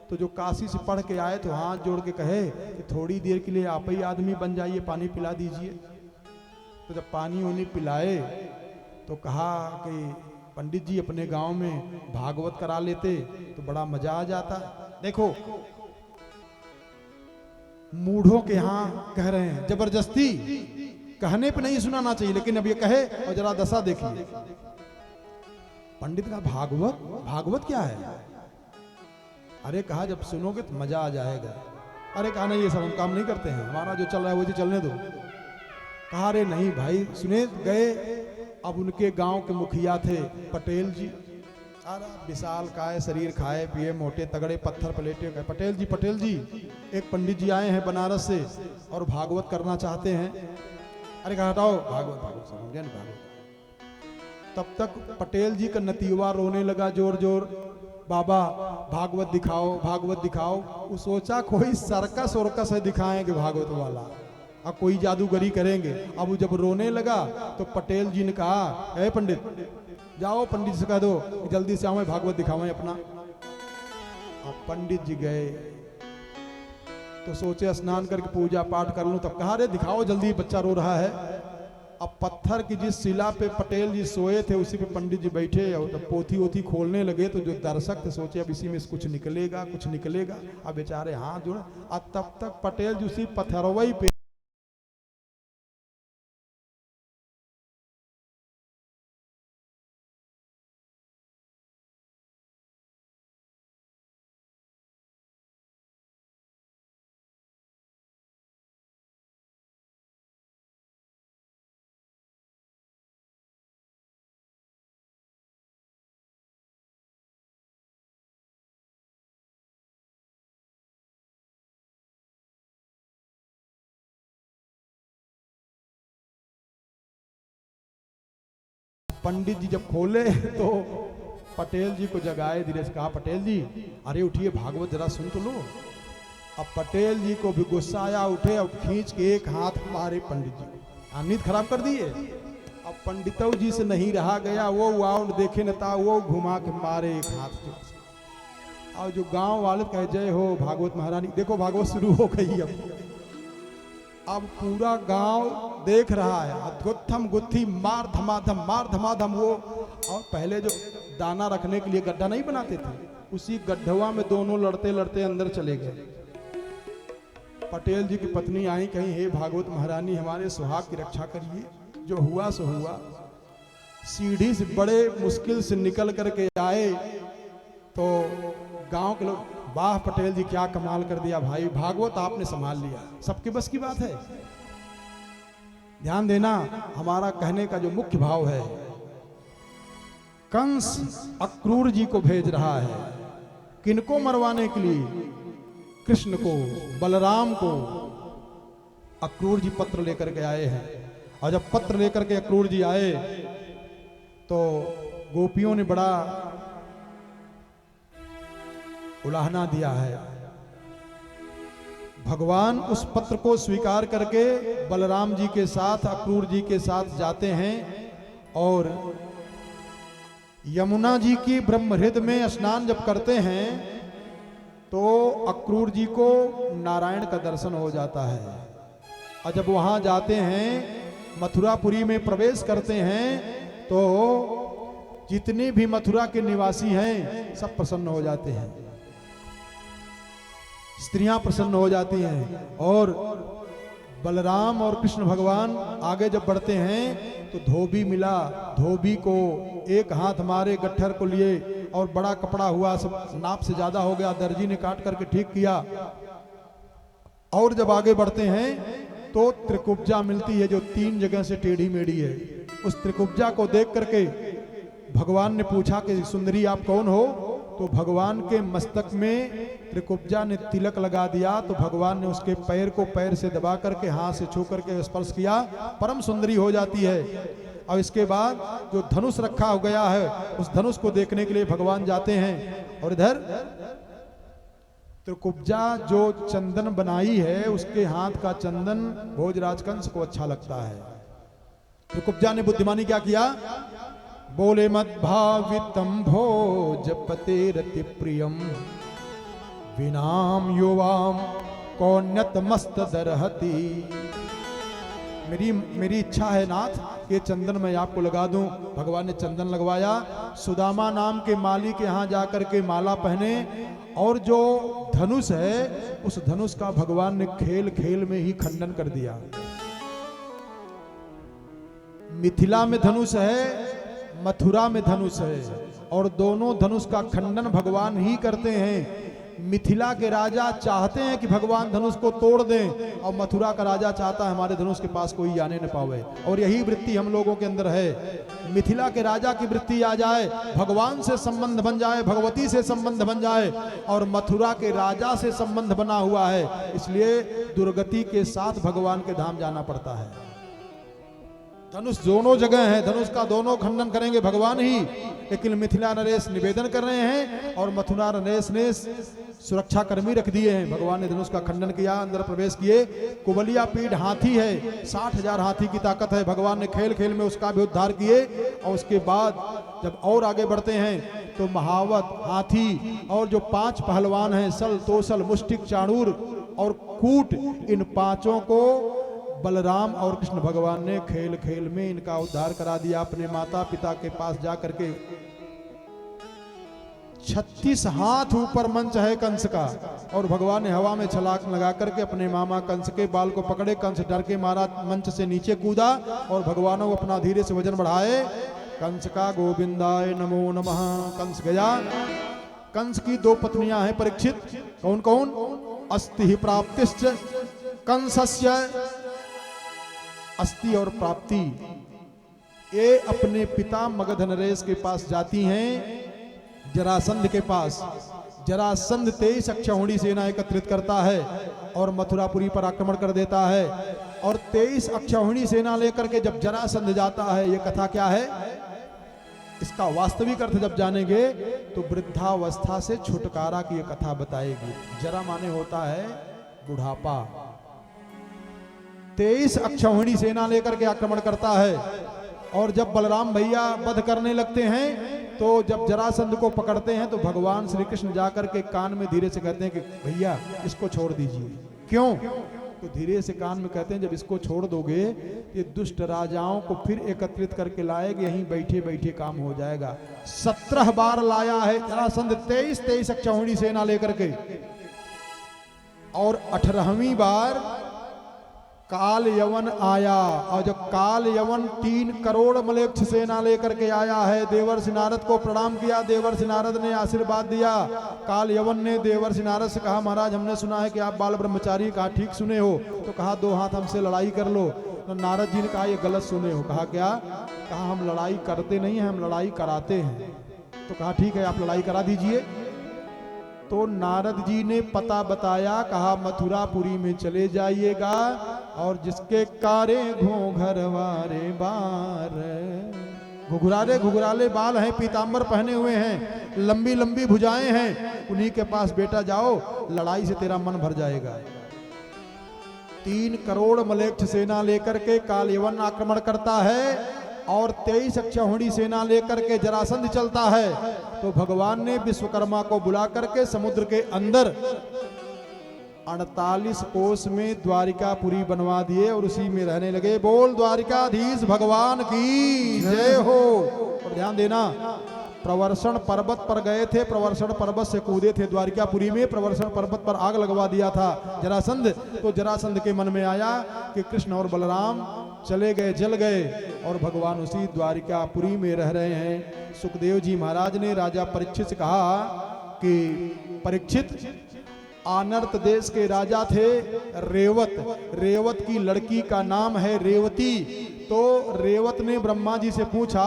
तो जो काशी से पढ़ के आए तो हाथ जोड़ के कहे कि थोड़ी देर के लिए आप ही आदमी बन जाइए, पानी पिला दीजिए। तो जब पानी उन्हें पिलाए तो कहा कि पंडित जी अपने गांव में भागवत करा लेते तो बड़ा मजा आ जाता। देखो मूढ़ों के यहाँ कह रहे हैं, जबरदस्ती कहने पे नहीं सुनाना चाहिए, लेकिन अब ये कहे और जरा दशा देखिए। पंडित का भागवत, भागवत क्या है? अरे कहा जब सुनोगे तो मजा आ जाएगा। अरे कहा नहीं ये सब हम काम नहीं करते हैं, हमारा जो चल रहा है वो चलने दो। कहा अरे नहीं भाई सुने। गए। अब उनके गांव के मुखिया थे पटेल जी। अरे विशाल काय शरीर, खाए पिए मोटे तगड़े, पत्थर पलेटे। पटेल जी एक पंडित जी आए हैं बनारस से और भागवत करना चाहते हैं। अरे कहा हटाओ भागवत समझ गया ना भागवत। तब तक पटेल जी का नतीवा रोने लगा जोर जोर, बाबा भागवत दिखाओ भागवत दिखाओ। वो सोचा कोई सर्कस वर्कस है दिखाएंगे भागवत वाला, अब कोई जादूगरी करेंगे। अब वो जब रोने लगा तो पटेल जी ने कहा ए पंडित जाओ, पंडित से कह दो जल्दी से आओ, भागवत दिखाओ अपना। अब पंडित जी गए तो सोचे स्नान करके पूजा पाठ कर लूं। तब कहा अरे दिखाओ जल्दी, बच्चा रो रहा है। अब पत्थर की जिस शिला पे पटेल जी सोए थे उसी पे पंडित जी बैठे, और तब पोथी वोथी खोलने लगे तो जो दर्शक थे सोचे अब इसी में से कुछ निकलेगा कुछ निकलेगा। अब बेचारे हाथ जोड़े, अब तब तक पटेल जी उसी पत्थरवई पे पंडित जी जब खोले तो पटेल जी को जगाए, धीरे से कहा पटेल जी अरे उठिए भागवत जरा सुन तो लो। अब पटेल जी को भी गुस्सा आया, उठे और खींच के एक हाथ मारे पंडित जी, नींद खराब कर दिए। अब पंडितों जी से नहीं रहा गया, वो वाउंड देखे न था, वो घुमा के मारे एक हाथ जो। और जो गांव वाले कहे जय हो भागवत महारानी। देखो भागवत शुरू हो गई। अब पूरा गांव देख रहा है, गुत्थम गुत्थी मार धमाधम वो। और पहले जो दाना रखने के लिए गड्ढा नहीं बनाते थे, उसी गड्ढवा में दोनों लड़ते लड़ते अंदर चले गए। पटेल जी की पत्नी आई, कहीं हे भागवत महारानी हमारे सुहाग की रक्षा करिए। जो हुआ सो हुआ। सीढ़ी से बड़े मुश्किल से निकल करके आए तो गांव के लोग, वाह पटेल जी क्या कमाल कर दिया भाई, भागवत आपने संभाल लिया। सबके बस की बात है। ध्यान देना, हमारा कहने का जो मुख्य भाव है, कंस अक्रूर जी को भेज रहा है। किनको मरवाने के लिए? कृष्ण को, बलराम को। अक्रूर जी पत्र लेकर के आए हैं, और जब पत्र लेकर के अक्रूर जी आए तो गोपियों ने बड़ा उलाहना दिया है। भगवान उस पत्र को स्वीकार करके बलराम जी के साथ, अक्रूर जी के साथ जाते हैं और यमुना जी की ब्रह्महृद में स्नान जब करते हैं तो अक्रूर जी को नारायण का दर्शन हो जाता है। और जब वहां जाते हैं, मथुरापुरी में प्रवेश करते हैं, तो जितने भी मथुरा के निवासी हैं सब प्रसन्न हो जाते हैं, स्त्रियां प्रसन्न हो जाती हैं। और बलराम और कृष्ण भगवान आगे जब बढ़ते हैं तो धोबी मिला। धोबी को एक हाथ मारे गट्ठर को लिए, और बड़ा कपड़ा हुआ, सब नाप से ज्यादा हो गया, दर्जी ने काट करके ठीक किया। और जब आगे बढ़ते हैं तो त्रिकुब्जा मिलती है, जो 3 जगह से टेढ़ी मेढ़ी है। उस त्रिकुब्जा को देख करके भगवान ने पूछा कि सुंदरी आप कौन हो? तो भगवान के मस्तक में त्रिकुब्जा ने तिलक लगा दिया। तो भगवान ने उसके पैर को पैर से दबा करके, हाथ से छू करके स्पर्श किया, परम सुंदरी हो जाती है। और इसके बाद जो धनुष रखा हो गया है, उस धनुष को देखने के लिए भगवान जाते हैं। और इधर त्रिकुब्जा जो चंदन बनाई है, उसके हाथ का चंदन भोजराज कंस को अच्छा लगता है। त्रिकुब्जा ने बुद्धिमानी क्या किया? बोले मद भावितम भोजपते रति प्रियम विनाम युवाम कौन्यत मस्त दरहती। मेरी इच्छा है नाथ, ये चंदन मैं आपको लगा दूं। भगवान ने चंदन लगवाया। सुदामा नाम के माली के यहाँ जाकर के माला पहने, और जो धनुष है, उस धनुष का भगवान ने खेल खेल में ही खंडन कर दिया। मिथिला में धनुष है, मथुरा में धनुष है, और दोनों धनुष का खंडन भगवान ही करते हैं। मिथिला के राजा चाहते हैं कि भगवान धनुष को तोड़ दें, और मथुरा का राजा चाहता है हमारे धनुष के पास कोई आने न पावे। और यही वृत्ति हम लोगों के अंदर है। मिथिला के राजा की वृत्ति आ जाए, भगवान से संबंध बन जाए, भगवती से संबंध बन जाए, और मथुरा के राजा से संबंध बना हुआ है, इसलिए दुर्गति के साथ भगवान के धाम जाना पड़ता है। धनुष दोनों जगह है, धनुष का दोनों खंडन करेंगे भगवान ही। लेकिन मिथिला नरेश निवेदन कर रहे हैं, और मथुरा नरेश ने सुरक्षा कर्मी रख दिए हैं। भगवान ने धनुष का खंडन किया, अंदर प्रवेश किए। कुबलिया पीठ हाथी है, 60,000 हाथी की ताकत है। भगवान ने खेल खेल में उसका भी उद्धार किए। और उसके बाद जब और आगे बढ़ते हैं तो महावत, हाथी, और जो 5 पहलवान हैं, सल, तोसल, मुष्टिक, चाणूर और कूट, इन 5 को बलराम और कृष्ण भगवान ने खेल खेल में इनका उद्धार करा दिया। अपने माता पिता के पास जा करके 36 हाथ ऊपर मंच है कंस का, और भगवान ने हवा में छलांग लगा करके अपने मामा कंस के बाल को पकड़े। कंस डर के मारा मंच से नीचे कूदा, और भगवानों को अपना धीरे से वजन बढ़ाए। कंस का गोविंदाय नमो नमः। कंस गया। कंस की 2 पत्नियां हैं परीक्षित। कौन कौन? अस्ति ही प्राप्तिश्च कंसस्य। अस्ति और प्राप्ति, ये अपने पिता मगध नरेश के पास जाती हैं, जरासंध के पास। जरासंध 23 अक्षौहिणी सेना एकत्रित करता है और मथुरापुरी पर आक्रमण कर देता है। और 23 अक्षौहिणी सेना लेकर के जब जरासंध जाता है, ये कथा क्या है, इसका वास्तविक अर्थ जब जानेंगे तो वृद्धावस्था से छुटकारा की ये कथा बताएगी। जरा माने होता है बुढ़ापा। 23 अक्षौहिणी सेना लेकर के आक्रमण करता है, और जब बलराम भैया वध करने लगते हैं तो जब जरासंध को पकड़ते हैं तो भगवान श्री कृष्ण जाकर के कान में धीरे से कहते हैं कि भैया इसको छोड़ दीजिए। क्यों? तो धीरे से कान में कहते हैं जब इसको छोड़ दोगे ये दुष्ट राजाओं को फिर एकत्रित करके लाएगा, यहीं बैठे बैठे काम हो जाएगा। 17 बार लाया है जरासंध 23 अक्षौहिणी सेना लेकर के। और 18वीं बार काल यवन आया, और जब काल यवन 3 करोड़ मलेच्छ सेना लेकर के आया है, देवर्षि नारद को प्रणाम किया। देवर्षि नारद ने आशीर्वाद दिया। काल यवन ने देवर्षि नारद से कहा, महाराज हमने सुना है कि आप बाल ब्रह्मचारी। कहा ठीक सुने हो। तो कहा 2 हाथ हमसे लड़ाई कर लो। तो नारद जी ने कहा ये गलत सुने हो। कहा क्या? कहा हम लड़ाई करते नहीं हैं, हम लड़ाई कराते हैं। तो कहा ठीक है आप लड़ाई करा दीजिए। तो नारद जी ने पता बताया। कहा मथुरापुरी में चले जाइएगा और जिसके कारे घोंघरवारे बार, घुघराले घुघराले बाल हैं, पीतांबर पहने हुए हैं, लंबी लंबी भुजाएं हैं, उन्हीं के पास बेटा जाओ, लड़ाई से तेरा मन भर जाएगा। 3 करोड़ मलेच्छ सेना लेकर के काल यवन आक्रमण करता है और 23 अक्षौहिणी सेना लेकर के जरासंध चलता है। तो भगवान ने विश्वकर्मा को बुला करके समुद्र के अंदर 48 कोस में द्वारिकापुरी बनवा दिए और उसी में रहने लगे। बोल द्वारिकाधीश भगवान की जय हो। और ध्यान देना, प्रवर्षण पर्वत पर गए थे, प्रवर्षण पर्वत से कूदे थे द्वारिकापुरी में, प्रवर्षण पर्वत पर आग लगवा दिया था जरासंध। तो जरासंध के मन में आया कि कृष्ण और बलराम चले गए, जल गए, और भगवान उसी द्वारिकापुरी में रह रहे हैं। सुखदेव जी महाराज ने राजा परीक्षित से कहा कि परीक्षित, आनर्त देश के राजा थे रेवत, रेवत की लड़की का नाम है रेवती। तो रेवत ने ब्रह्मा जी से पूछा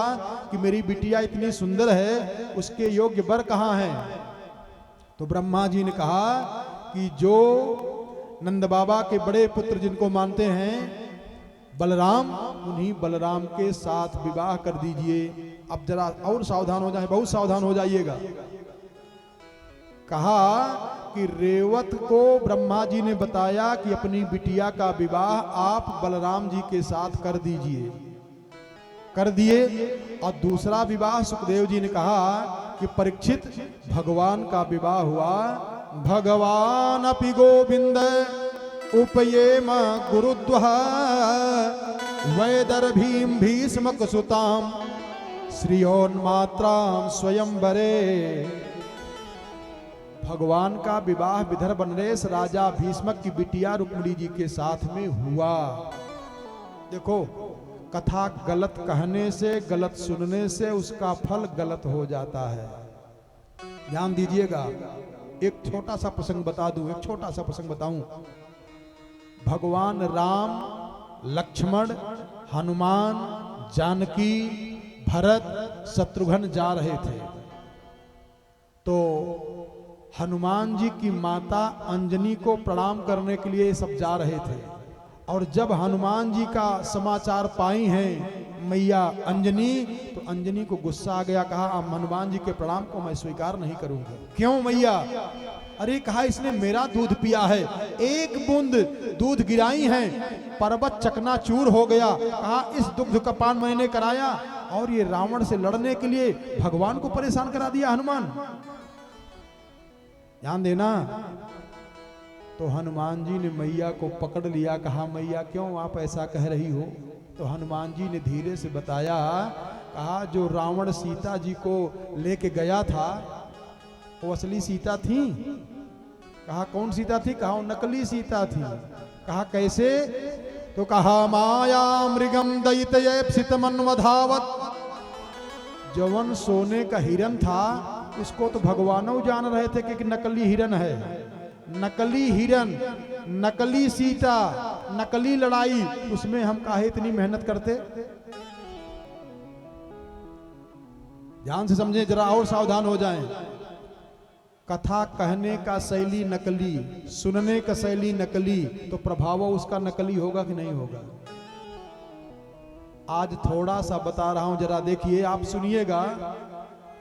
कि मेरी बिटिया इतनी सुंदर है, उसके योग्य वर कहाँ हैं? तो ब्रह्मा जी ने कहा कि जो नंद बाबा के बड़े पुत्र जिनको मानते हैं बलराम, उन्हीं बलराम के साथ विवाह कर दीजिए। अब जरा और सावधान हो जाए, बहुत सावधान हो जाइएगा। कहा कि रेवत को ब्रह्मा जी ने बताया कि अपनी बिटिया का विवाह आप बलराम जी के साथ कर दीजिए। कर दिए। और दूसरा विवाह सुखदेव जी ने कहा कि परीक्षित, भगवान का विवाह हुआ। भगवान अपि गोविंद उपयेम गुरुद्वः वैदर्भीं भीष्मक सुताम श्रियोन्मात्रां स्वयंवरे। भगवान का विवाह विदर्भ नरेश राजा भीष्मक की बिटिया रुक्मिणी जी के साथ में हुआ। देखो, कथा गलत कहने से, गलत सुनने से उसका फल गलत हो जाता है। ध्यान दीजिएगा। एक छोटा सा प्रसंग बता दूं, एक छोटा सा प्रसंग बताऊं। भगवान राम, लक्ष्मण, हनुमान, जानकी, भरत, शत्रुघ्न जा रहे थे। तो हनुमान जी की माता अंजनी को प्रणाम करने के लिए सब जा रहे थे। और जब हनुमान जी का समाचार पाई हैं मैया अंजनी, तो अंजनी को गुस्सा आ गया। कहा अब हनुमान जी के प्रणाम को मैं स्वीकार नहीं करूंगी। क्यों मैया? अरे कहा इसने मेरा दूध पिया है, एक बूंद दूध गिराई है, पर्वत चकनाचूर हो गया। कहा इस दुग्ध का पान मैंने कराया और ये रावण से लड़ने के लिए भगवान को परेशान करा दिया हनुमान। ध्यान देना। तो हनुमान जी ने मैया को पकड़ लिया। कहा मैया क्यों आप ऐसा कह रही हो? तो हनुमान जी ने धीरे से बताया। कहा जो रावण सीता जी को लेके गया था वो असली सीता थी? कहा कौन सीता थी? कहा नकली सीता थी। कहा कैसे? तो कहा माया मृगम दैत्येप्सित मन्वधावत। जवन सोने का हिरन था उसको तो भगवानों जान रहे थे कि नकली हिरन है। नकली हिरन, नकली सीता, नकली लड़ाई, उसमें हम काहे इतनी मेहनत करते? ध्यान से समझें, जरा और सावधान हो जाएं। कथा कहने का शैली नकली, सुनने का शैली नकली, तो प्रभाव उसका नकली होगा कि नहीं होगा? आज थोड़ा सा बता रहा हूं, जरा देखिए, आप सुनिएगा।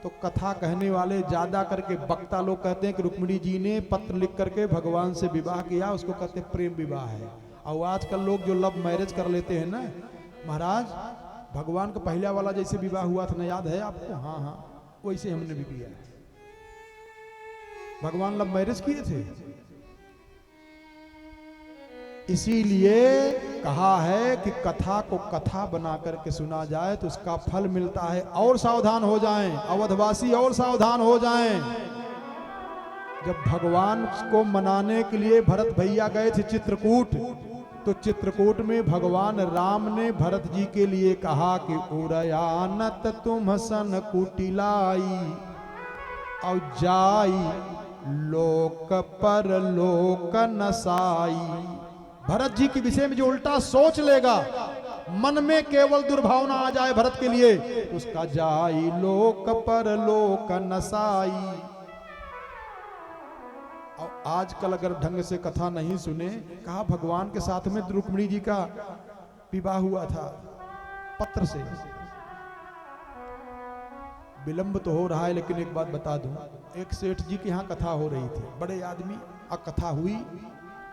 तो कथा कहने वाले ज्यादा करके वक्ता लोग कहते हैं कि रुक्मिणी जी ने पत्र लिख करके भगवान से विवाह किया, उसको कहते हैं प्रेम विवाह है। और आजकल लोग जो लव मैरिज कर लेते हैं ना, महाराज भगवान का पहला वाला जैसे विवाह हुआ था ना, याद है आपको? हाँ हाँ, वैसे हमने भी किया है। भगवान लव मैरिज किए थे। इसीलिए कहा है कि कथा को कथा बना करके सुना जाए तो उसका फल मिलता है। और सावधान हो जाएं, अवधवासी और सावधान हो जाएं। जब भगवान को मनाने के लिए भरत भैया गए थे चित्रकूट, तो चित्रकूट में भगवान राम ने भरत जी के लिए कहा कि उरयानत तुम सन कुटिलाई और जाई लोक पर लोक नसाई। भरत जी के विषय में जो उल्टा सोच लेगा, मन में केवल दुर्भावना आ जाए भरत के लिए, उसका जाई लोक पर लोक नसाई। और आजकल अगर ढंग से कथा नहीं सुने, कहा भगवान के साथ में रुक्मिणी जी का विवाह हुआ था पत्र से। विलंब तो हो रहा है, लेकिन एक बात बता दूं, एक सेठ जी के यहाँ कथा हो रही थी, बड़े आदमी, अब कथा हुई,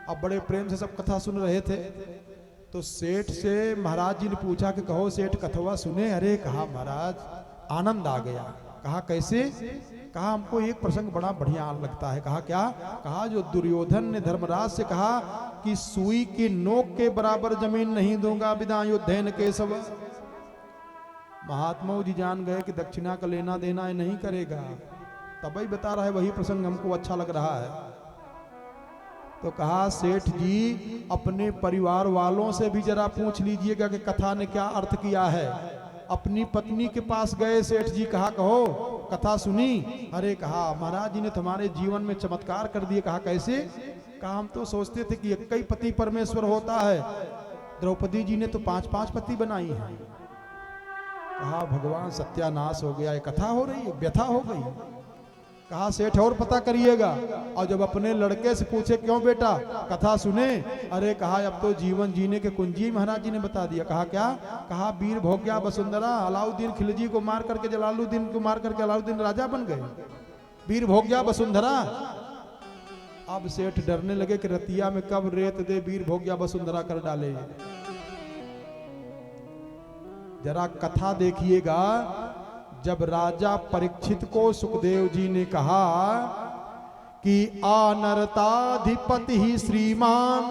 अब बड़े प्रेम से सब कथा सुन रहे थे। तो सेठ से महाराज जी ने पूछा कि कहो सेठ कथवा सुने। अरे कहा महाराज आनंद आ गया। कहा कैसे? कहा हमको एक प्रसंग बड़ा बढ़िया लगता है। कहा क्या? कहा जो दुर्योधन ने धर्मराज से कहा कि सुई की नोक के बराबर जमीन नहीं दूंगा बिना युद्धेन केशव। महात्मा जी जान गए कि दक्षिणा का लेना देना है नहीं करेगा, तभी बता रहा है, वही प्रसंग हमको अच्छा लग रहा है। तो कहा सेठ जी अपने परिवार वालों से भी जरा पूछ लीजिएगा कि कथा ने क्या अर्थ किया है। अपनी पत्नी के पास गए सेठ जी, कहा कहो कथा सुनी? अरे कहा महाराज जी ने तुम्हारे जीवन में चमत्कार कर दिए। कहा कैसे? कहा हम तो सोचते थे कि एक ही पति परमेश्वर होता है, द्रौपदी जी ने तो 5-5 पति बनाई है। कहा भगवान सत्यानाश हो गया, ये कथा हो रही है, व्यथा हो गई। कहा सेठ और पता करिएगा। और जब अपने लड़के से पूछे क्यों बेटा कथा सुने? अरे कहा अब तो जीवन जीने के कुंजी महाराज जी ने बता दिया। कहा क्या? कहा वीर भोग्या वसुंधरा, अलाउद्दीन खिलजी को मार करके जलालुद्दीन को मार करके अलाउद्दीन राजा बन गए। वीर भोग्या वसुंधरा। अब सेठ डरने लगे कि रतिया में कब रेत दे वीर भोग्या वसुंधरा कर डाले। जरा कथा देखिएगा। जब राजा परीक्षित को सुखदेव जी ने कहा कि आनरताधिपति ही श्रीमान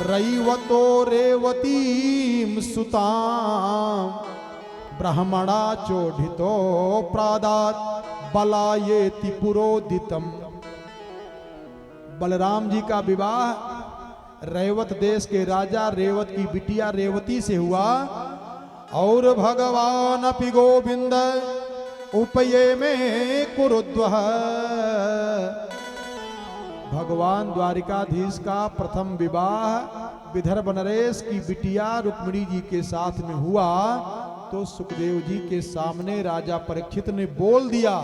रईवतो रेवतीम सुताम ब्राह्मणा चोढ़ितो प्रादात बलायेति पुरोदितम। बलराम जी का विवाह रेवत देश के राजा रेवत की बिटिया रेवती से हुआ। और भगवान अपि गोविंद उपये में कुरुद्वः। भगवान द्वारिकाधीश का प्रथम विवाह विदर्भ नरेश की बिटिया रुक्मिणी जी के साथ में हुआ। तो सुखदेव जी के सामने राजा परीक्षित ने बोल दिया।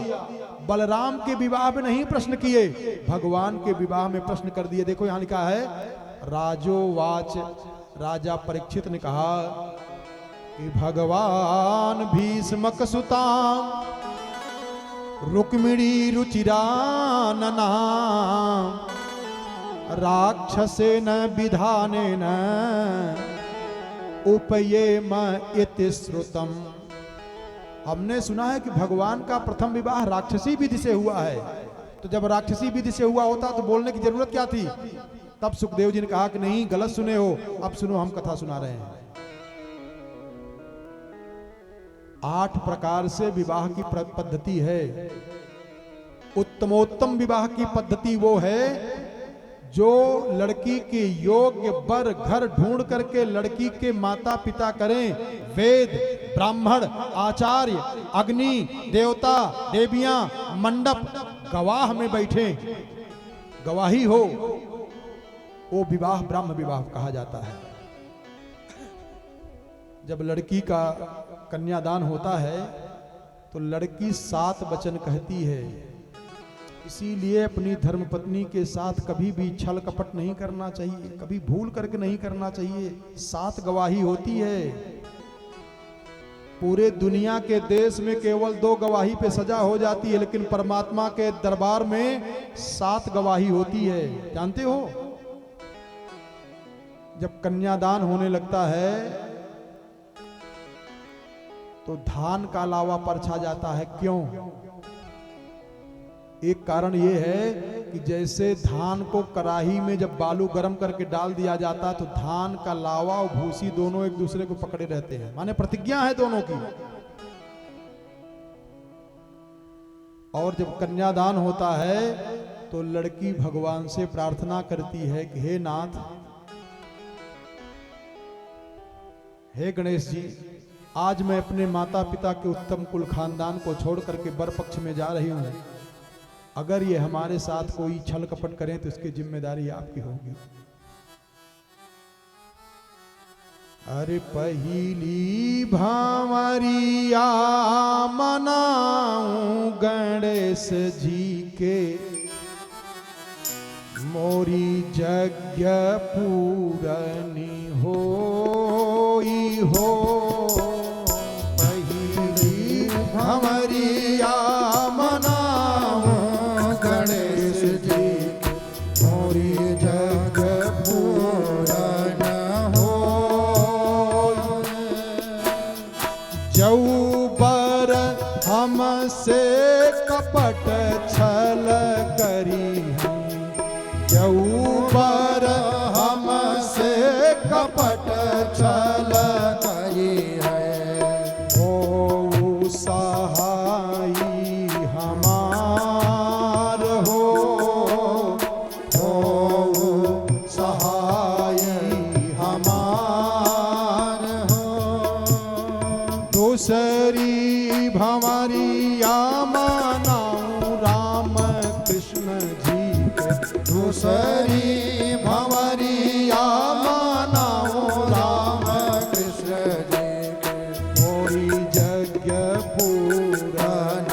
बलराम के विवाह में नहीं प्रश्न किए, भगवान के विवाह में प्रश्न कर दिए। देखो यहां लिखा है राजोवाच। राजा परीक्षित ने कहा कि भगवान भीष्मक सुताम रुक्मिणी रुचिरानना राक्षसेन विधानेन उपयेम इति श्रुतम। हमने सुना है कि भगवान का प्रथम विवाह राक्षसी विधि से हुआ है। तो जब राक्षसी विधि से हुआ होता तो बोलने की जरूरत क्या थी? तब सुखदेव जी ने कहा कि नहीं गलत सुने हो, अब सुनो हम कथा सुना रहे हैं। 8 प्रकार से विवाह की पद्धति है। उत्तमोत्तम विवाह की पद्धति वो है जो लड़की के योग्य वर घर ढूंढ करके लड़की के माता पिता करें। वेद ब्राह्मण आचार्य अग्नि देवता देवियां मंडप गवाह में बैठे, गवाही हो, वो विवाह ब्रह्म विवाह कहा जाता है। जब लड़की का कन्यादान होता है तो लड़की 7 वचन कहती है। इसीलिए अपनी धर्मपत्नी के साथ कभी भी छल कपट नहीं करना चाहिए, कभी भूल करके नहीं करना चाहिए। 7 गवाही होती है। पूरे दुनिया के देश में केवल 2 गवाही पे सजा हो जाती है, लेकिन परमात्मा के दरबार में 7 गवाही होती है। जानते हो जब कन्यादान होने लगता है तो धान का लावा परछा जाता है। क्यों? एक कारण यह है कि जैसे धान को कड़ाही में जब बालू गर्म करके डाल दिया जाता तो धान का लावा और भूसी दोनों एक दूसरे को पकड़े रहते हैं, माने प्रतिज्ञा है दोनों की। और जब कन्यादान होता है तो लड़की भगवान से प्रार्थना करती है कि हे नाथ, हे गणेश जी, आज मैं अपने माता पिता के उत्तम कुल खानदान को छोड़ करके बर पक्ष में जा रही हूं। अगर ये हमारे साथ कोई छल कपट करें तो इसकी जिम्मेदारी आपकी होगी। अरे पहली भावरिया मनाऊं गणेश जी के, मोरी यज्ञ पूरनी होई हो। पहली भावरिया मनाऊं गणेश जी के, मोरी यज्ञ पूरन हो। जौबर हमसे कपट छल करी हम, जौबर हमसे कपट छल करी है। ओ सहाई हमार हो, ओ सहाई हमार हो। दूसरी भंवरिया मनाऊं राम कृष्ण जी के, दूसरी भंवरिया मनाऊं राम कृष्ण जी के, मोरी यज्ञ पूरन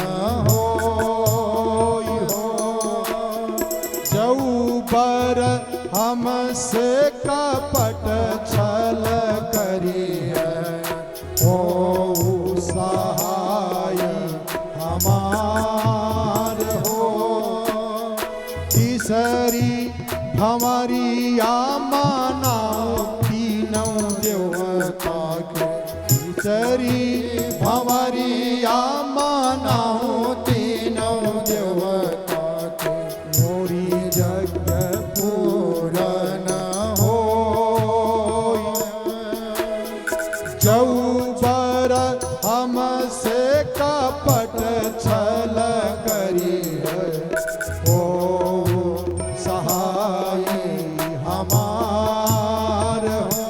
होई हो। जौबर हमसे कपट छल करी है, ओ सहाय हमार हो। तीसरी भंवरिया मनाऊं तीनों देवता के, तीसरी भंवरिया मनाऊं तीनों देवता के, मोरी यज्ञ पूरन होई। जौबर हमसे कपट छल करी है, ओ सहाय हमार हो।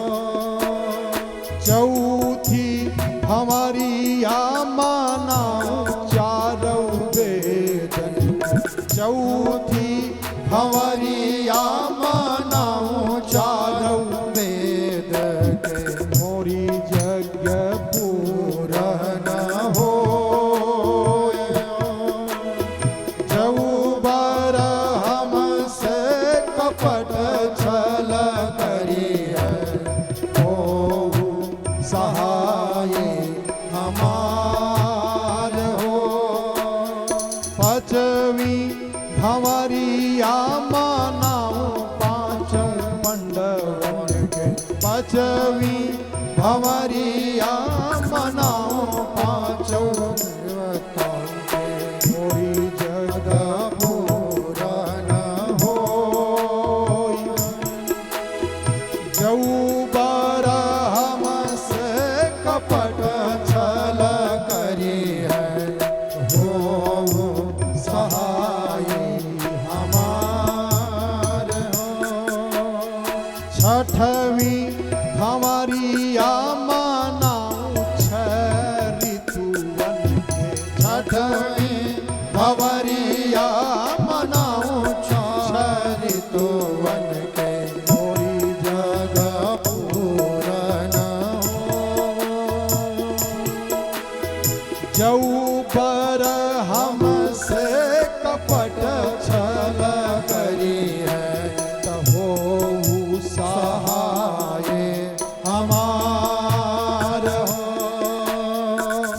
चौथी भंवरिया मनाऊं चारों वेदन, चौथी भंवरिया मनाऊं चारों वेद के, मोरी यज्ञ पूरन हो। जौबर हमसे कपट छल करी है, ओ सहाय हमार हो। पांचवी भंवरिया मनाऊं पांचों पांडवन के, पांचवी भंवरिया मनाऊं पांचों देवताओं के, मोरी यज्ञ पूरन होई। जौबर हमसे कपट छल करी है, हो सहाय हमार हो। छठवीं भंवरिया मनाऊं छह ऋतुवन के, छठवीं भंवरिया मनाऊं छह ऋतुवन के, मोरी जग पूरन हो। जौबर हमसे कपट छल करी है, तहो सहाय हमार हो।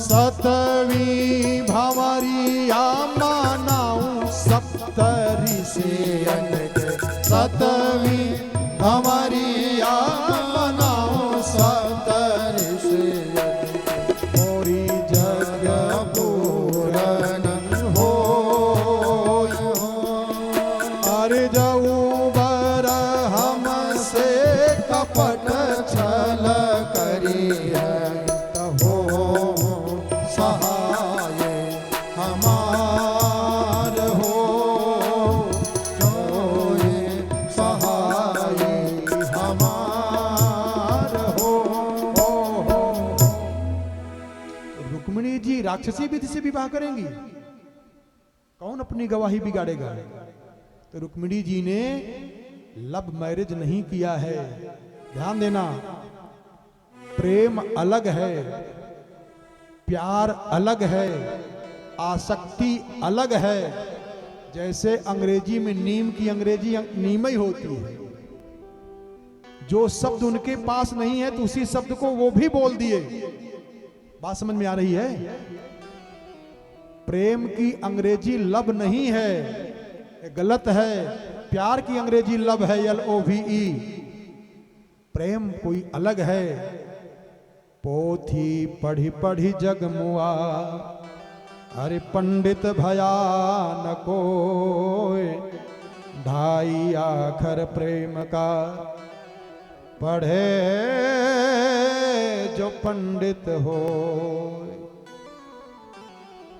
सतवीं भंवरिया मनाऊं सप्तऋषियन के, सतवीं भंवरिया मनाऊं सप्तऋषियन के, मोरी यज्ञ पूरन होई हो। अरे जौबर हमसे कपट छल करी है, तहो सहाय हमार हो। राक्षसी विधि से विवाह करेंगी? कौन अपनी गवाही बिगाड़ेगा? तो रुक्मिणी जी ने लव मैरिज नहीं किया है। ध्यान देना, प्रेम अलग है, प्यार अलग है, आसक्ति अलग है। जैसे अंग्रेजी में नीम की अंग्रेजी नीम ही होती है। जो शब्द उनके पास नहीं है तो उसी शब्द को वो भी बोल दिए। बात समझ में आ रही है? प्रेम की अंग्रेजी लव नहीं है, ये गलत है। प्यार की अंग्रेजी लव है, LOVE। प्रेम कोई अलग है। पोथी पढ़ी पढ़ी जगमुआ, अरे पंडित भया न कोय, ढाई आखर प्रेम का पढ़े जो पंडित हो।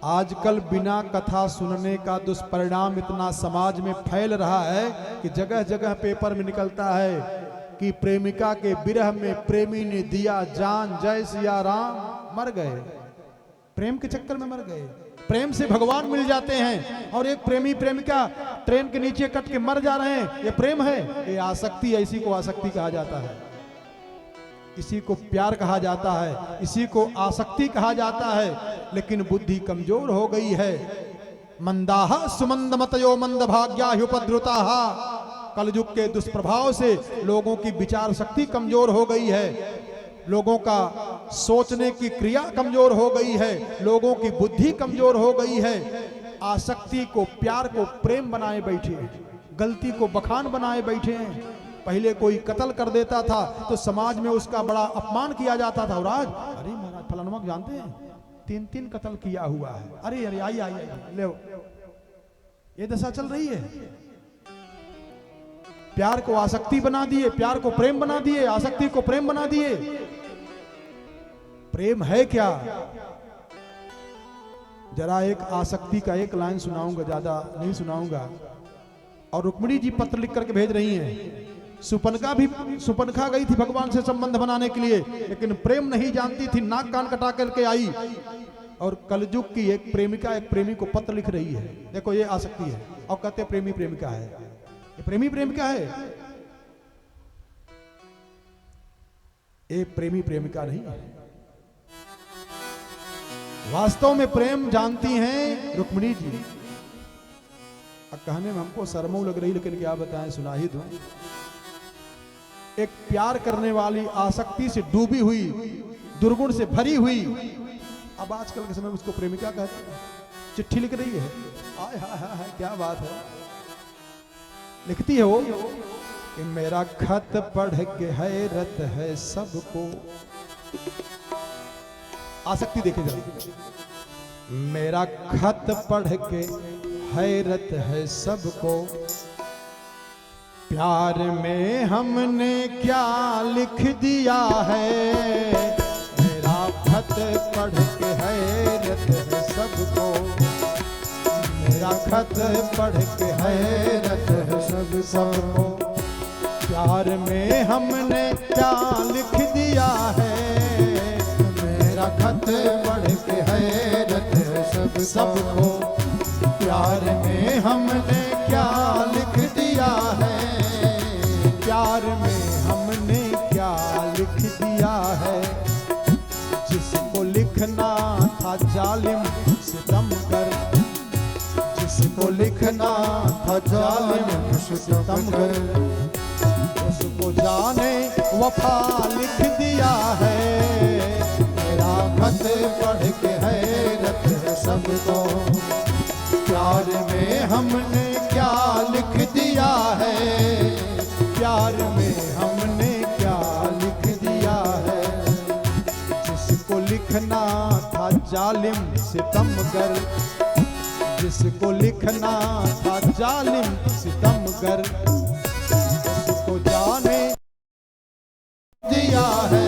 आजकल बिना कथा सुनने का दुष्परिणाम इतना समाज में फैल रहा है कि जगह जगह पेपर में निकलता है कि प्रेमिका के विरह में प्रेमी ने दिया जान, जय सिया राम। मर गए, प्रेम के चक्कर में मर गए। प्रेम से भगवान मिल जाते हैं और एक प्रेमी प्रेमिका ट्रेन के नीचे कट के मर जा रहे हैं। ये प्रेम है? ये आसक्ति है। इसी को आसक्ति कहा जाता है, इसी को प्यार कहा जाता है, इसी को आसक्ति कहा जाता है। लेकिन बुद्धि कमजोर हो गई है। मंदाहा सुमंद मतयो मंद भाग्या उपद्रुताहा। कलयुग के दुष्प्रभाव से लोगों की विचार शक्ति कमजोर हो गई है, लोगों का सोचने की क्रिया कमजोर हो गई है, लोगों की बुद्धि कमजोर हो गई है। आसक्ति को, प्यार को प्रेम बनाए बैठे हैं, गलती को बखान बनाए बैठे हैं। पहले कोई कत्ल कर देता था तो समाज में उसका बड़ा अपमान किया जाता था। और आज अरे महाराज फलाना जानते हैं 3 कत्ल किया हुआ है। अरे अरे आई आई आई ले, ये दशा चल रही है। प्यार को आसक्ति बना दिए, प्यार को प्रेम बना दिए, आसक्ति को प्रेम बना दिए। प्रेम है क्या? जरा एक आसक्ति का एक लाइन सुनाऊंगा, ज्यादा नहीं सुनाऊंगा। और रुक्मिणी जी पत्र लिख करके भेज रही हैं। सुपनखा गई थी भगवान से संबंध बनाने के लिए, लेकिन प्रेम नहीं जानती थी, नाक कान कटा करके आई। और कलयुग की एक प्रेमिका एक प्रेमी को पत्र लिख रही है। देखो ये आसक्ति है। और कहते प्रेमी प्रेमिका है, ये प्रेमी प्रेमिका है, ये प्रेमी प्रेमिका नहीं है। वास्तव में प्रेम जानती हैं रुक्मिणी जी। अब कहने में हमको शर्मो लग रही, लेकिन क्या बताएं, सुना ही दूं। एक प्यार करने वाली आसक्ति से डूबी हुई, दुर्गुण से भरी हुई, अब आजकल के समय में उसको प्रेमिका कहते हैं, चिट्ठी लिख रही है। आय हाय हाय, क्या बात है। लिखती है वो कि मेरा खत पढ़ के हैरत है सबको। आसक्ति देखे जरा। मेरा खत पढ़ के हैरत है सबको, प्यार में हमने क्या लिख दिया है। मेरा खत पढ़ के हैरत है सबको, मेरा खत पढ़ के हैरत है सबको, प्यार में हमने क्या लिख दिया है। मेरा खत पढ़ के हैरत है सबको, प्यार में हमने क्या लिख दिया है। प्यार में हमने क्या लिख दिया है। जिसको लिखना था जालिम सितमगर, जिसको लिखना था जालिम सितमगर, उसको जाने वफा लिख दिया है। मेरा खत पढ़ के हैरत है सबको, प्यार में हमने क्या लिख दिया है। प्यार में हमने क्या लिख दिया है। जिसको लिखना था जालिम सितमगर, जिसको लिखना था जालिम सितमगर, उसको जाने दिया है।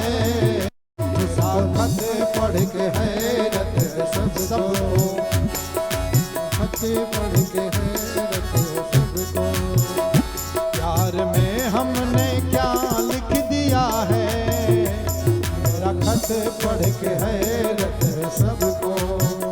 जिसका खत पढ़ के हैरत है सबको, खत पढ़ के हैरत है सबको, प्यार में हमने क्या लिख दिया है। मेरा खत पढ़ के हैरत है सबको।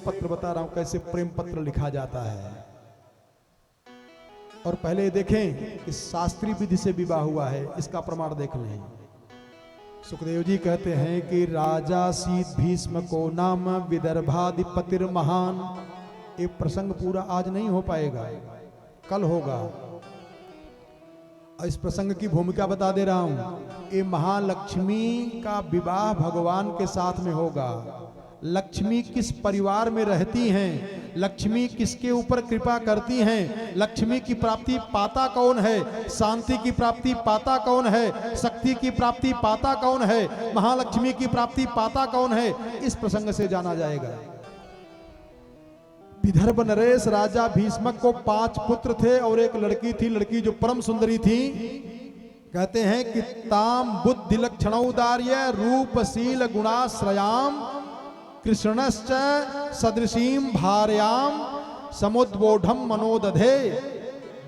पत्र बता रहा हूं कैसे प्रेम पत्र लिखा जाता है। और पहले देखें कि शास्त्रीय विधि से विवाह हुआ है, इसका प्रमाण देख लें। सुखदेव जी कहते हैं कि राजा शीत भीष्म को नाम विदर्भाधिपतिर महान। ये प्रसंग पूरा आज नहीं हो पाएगा, कल होगा। इस प्रसंग की भूमिका बता दे रहा हूं। ये महालक्ष्मी का विवाह भगवान के साथ में होगा। लक्ष्मी किस परिवार में रहती हैं, लक्ष्मी किसके ऊपर कृपा करती हैं, लक्ष्मी की प्राप्ति पाता कौन है, शांति की प्राप्ति पाता कौन है, शक्ति की प्राप्ति पाता कौन है, महालक्ष्मी की प्राप्ति पाता कौन है, इस प्रसंग से जाना जाएगा। विदर्भ नरेश राजा भीष्मक को 5 पुत्र थे और एक लड़की थी, लड़की जो परम सुंदरी थी। कहते हैं कि ताम बुद्धि लक्षणौदार्य रूपशील गुणाश्रयाम कृष्णश्च सदृशीम भार्याम समुद्बोधम मनोदधे।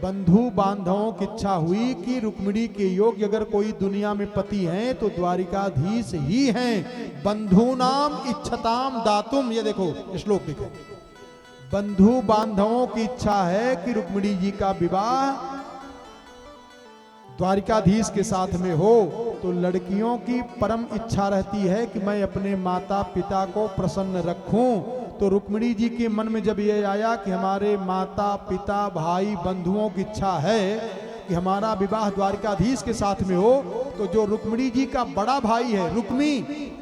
बंधु बांधवों की इच्छा हुई कि रुक्मिणी के योग्य अगर कोई दुनिया में पति हैं तो द्वारिकाधीश ही हैं। बंधु नाम इच्छताम दातुम, ये देखो श्लोक देखो, बंधु बांधवों की इच्छा है कि रुक्मिणी जी का विवाह द्वारिकाधीश के साथ में हो। तो लड़कियों की परम इच्छा रहती है कि मैं अपने माता पिता को प्रसन्न रखूं। तो रुक्मिणी जी के मन में जब ये आया कि हमारे माता पिता भाई बंधुओं की इच्छा है कि हमारा विवाह द्वारिकाधीश के साथ में हो, तो जो रुक्मिणी जी का बड़ा भाई है रुक्मी,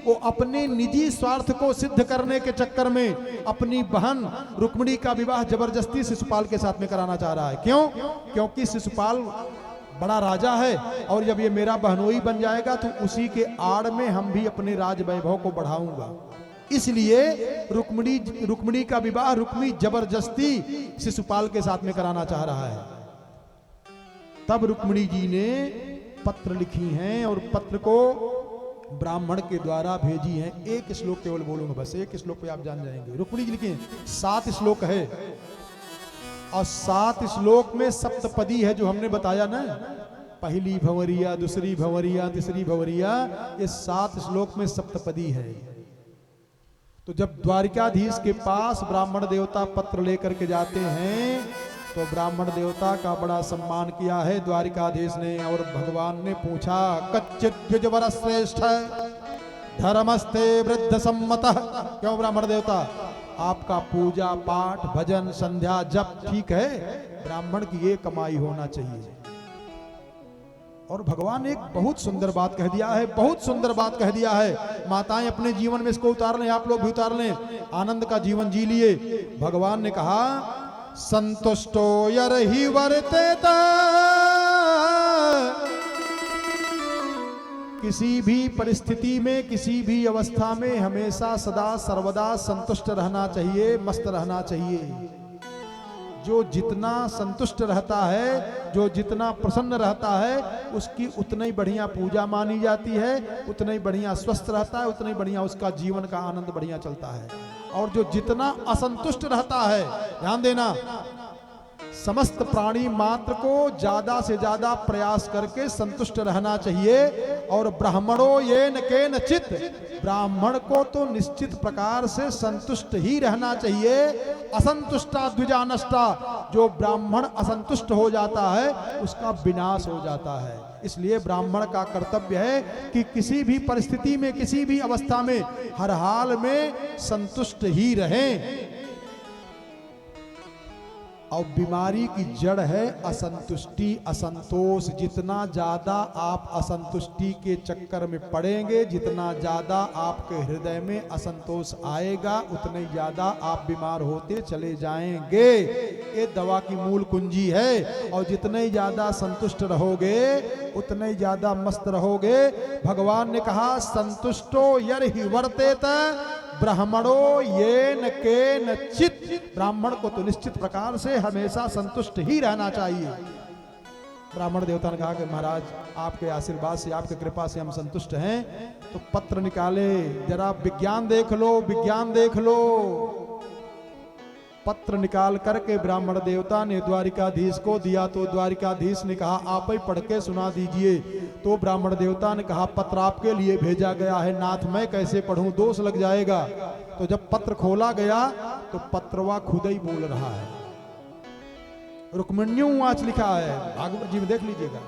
वो अपने निजी स्वार्थ को सिद्ध करने के चक्कर में अपनी बहन रुक्मिणी का विवाह जबरदस्ती शिशुपाल के साथ में कराना चाह रहा है। क्यों? क्योंकि शिशुपाल बड़ा राजा है और जब ये मेरा बहनोई बन जाएगा तो उसी के आड़ में हम भी अपने राज वैभव को बढ़ाऊंगा। इसलिए रुक्मिणी का विवाह रुक्मी जबरदस्ती शिशुपाल के साथ में कराना चाह रहा है। तब रुक्मिणी जी ने पत्र लिखी हैं और पत्र को ब्राह्मण के द्वारा भेजी हैं। एक श्लोक केवल बोलूंगा, बस एक श्लोक पे आप जान जाएंगे। रुक्मिणी जी लिखी हैं, 7 श्लोक है और 7 श्लोक में सप्तपदी है जो हमने बताया ना, पहली भंवरिया, दूसरी भंवरिया, तीसरी भंवरिया, ये 7 श्लोक में सप्तपदी है। तो जब द्वारिकाधीश के पास ब्राह्मण देवता पत्र लेकर के जाते हैं तो ब्राह्मण देवता का बड़ा सम्मान किया है द्वारिकाधीश ने। और भगवान ने पूछा, कच्चित द्विजवर श्रेष्ठ धर्मस्ते वृद्ध सम्मतः। क्यों ब्राह्मण देवता, आपका पूजा पाठ भजन संध्या जप ठीक है, ब्राह्मण की ये कमाई होना चाहिए। और भगवान ने एक बहुत सुंदर बात कह दिया है, बहुत सुंदर बात कह दिया है। माताएं अपने जीवन में इसको उतार लें, आप लोग भी उतार लें, आनंद का जीवन जी लिए। भगवान ने कहा, संतुष्टो यरहि वर्तेत, किसी भी परिस्थिति में किसी भी अवस्था में हमेशा सदा सर्वदा संतुष्ट रहना चाहिए, मस्त रहना चाहिए। जो जितना संतुष्ट रहता है, जो जितना प्रसन्न रहता है, उसकी उतना ही बढ़िया पूजा मानी जाती है, उतना ही बढ़िया स्वस्थ रहता है, उतना ही बढ़िया उसका जीवन का आनंद बढ़िया चलता है। और जो जितना असंतुष्ट रहता है, ध्यान देना, समस्त प्राणी मात्र को ज्यादा से ज्यादा प्रयास करके संतुष्ट रहना चाहिए। और ब्राह्मणो ये न के न चित, ब्राह्मण को तो निश्चित प्रकार से संतुष्ट ही रहना चाहिए। असंतुष्टा द्विजा नष्टा, जो ब्राह्मण असंतुष्ट हो जाता है उसका विनाश हो जाता है। इसलिए ब्राह्मण का कर्तव्य है कि किसी भी परिस्थिति में किसी भी अवस्था में हर हाल में संतुष्ट ही रहें। और बीमारी की जड़ है असंतुष्टि, असंतोष। जितना ज्यादा आप असंतुष्टि के चक्कर में पड़ेंगे, जितना ज्यादा आपके हृदय में असंतोष आएगा, उतने ज्यादा आप बीमार होते चले जाएंगे। ये दवा की मूल कुंजी है। और जितने ज्यादा संतुष्ट रहोगे उतने ज्यादा मस्त रहोगे। भगवान ने कहा, संतुष्टो यरहि वर्तेत ब्राह्मणो ये न के न चित, ब्राह्मण को तो निश्चित प्रकार से हमेशा संतुष्ट ही रहना चाहिए। ब्राह्मण देवता ने कहा कि महाराज आपके आशीर्वाद से, आपके कृपा से हम संतुष्ट हैं। तो पत्र निकाले, जरा विज्ञान देख लो, विज्ञान देख लो। पत्र निकाल करके ब्राह्मण देवता ने द्वारिकाधीश को दिया, तो द्वारिकाधीश ने कहा आप ही पढ़ के सुना दीजिए। तो ब्राह्मण देवता ने कहा पत्र आपके लिए भेजा गया है नाथ, मैं कैसे पढ़ूं, दोष लग जाएगा। तो जब पत्र खोला गया तो पत्रवा खुद ही बोल रहा है। रुक्मिण्यो उवाच लिखा है भागवत जी में, देख लीजिएगा।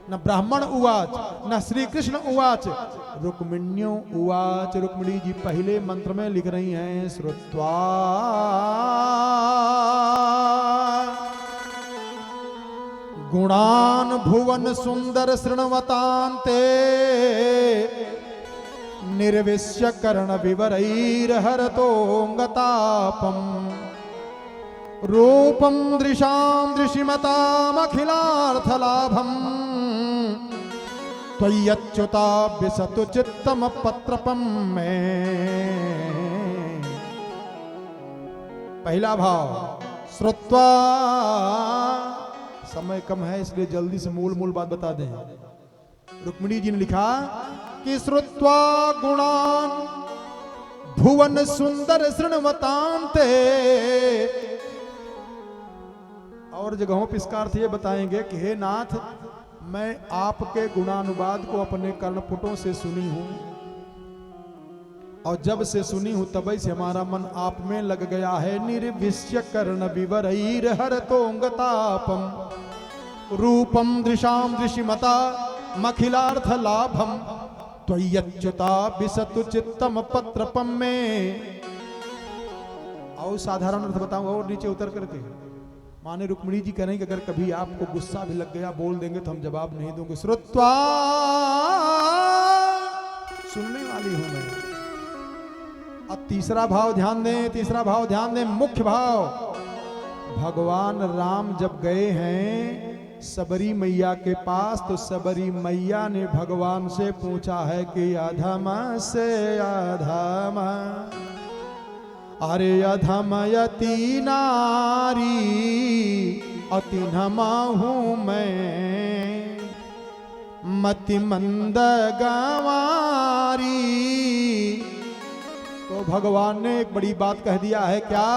न ब्राह्मण उवाच न श्री कृष्ण उवाच, रुक्मिण्यो उवाच। रुक्मिणी जी पहले मंत्र में लिख रही हैं श्रुत्वा गुणान भुवन सुंदर शृण्वतान्ते निर्विश्य कर्ण विवरैर्हरतोऽङ्गतापम् रूपम दृशां दृशिमतामखिलार्थलाभम् त्वय्यच्युता विसतु चित्तम पत्रपम में। पहला भाव श्रुत्वा, समय कम है इसलिए जल्दी से मूल बात बता दें। रुक्मिणी जी ने लिखा कि श्रुत्वा गुणान भुवन सुंदर शृण्वतान्ते, और जगहों पर इसका अर्थ ये बताएंगे कि हे नाथ, मैं आपके गुणानुवाद को अपने कर्णपुटों से सुनी हूं, और जब से सुनी हूं तभी से हमारा मन आप में लग गया है। निर्विश्य कर्ण विवरैर्हरतोऽङ्गतापम् रूपम दृशां दृशिमता मखिलार्थ लाभम त्वय्यच्युता विसतु चित्तम पत्रपम में। और साधारण अर्थ बताऊं और नीचे उतर करके, माने रुक्मिणी जी कह रही कि अगर कभी आपको गुस्सा भी लग गया बोल देंगे तो हम जवाब नहीं देंगे। श्रुत्वा, सुनने वाली हूं मैं। अब तीसरा भाव ध्यान दें, तीसरा भाव ध्यान दें, मुख्य भाव। भगवान राम जब गए हैं सबरी मैया के पास, तो सबरी मैया ने भगवान से पूछा है कि अधमा से अधमा, अरे अधमयति नारी अतिन्हमा हूं मैं, मति मंद गंवारी। तो भगवान ने एक बड़ी बात कह दिया है, क्या?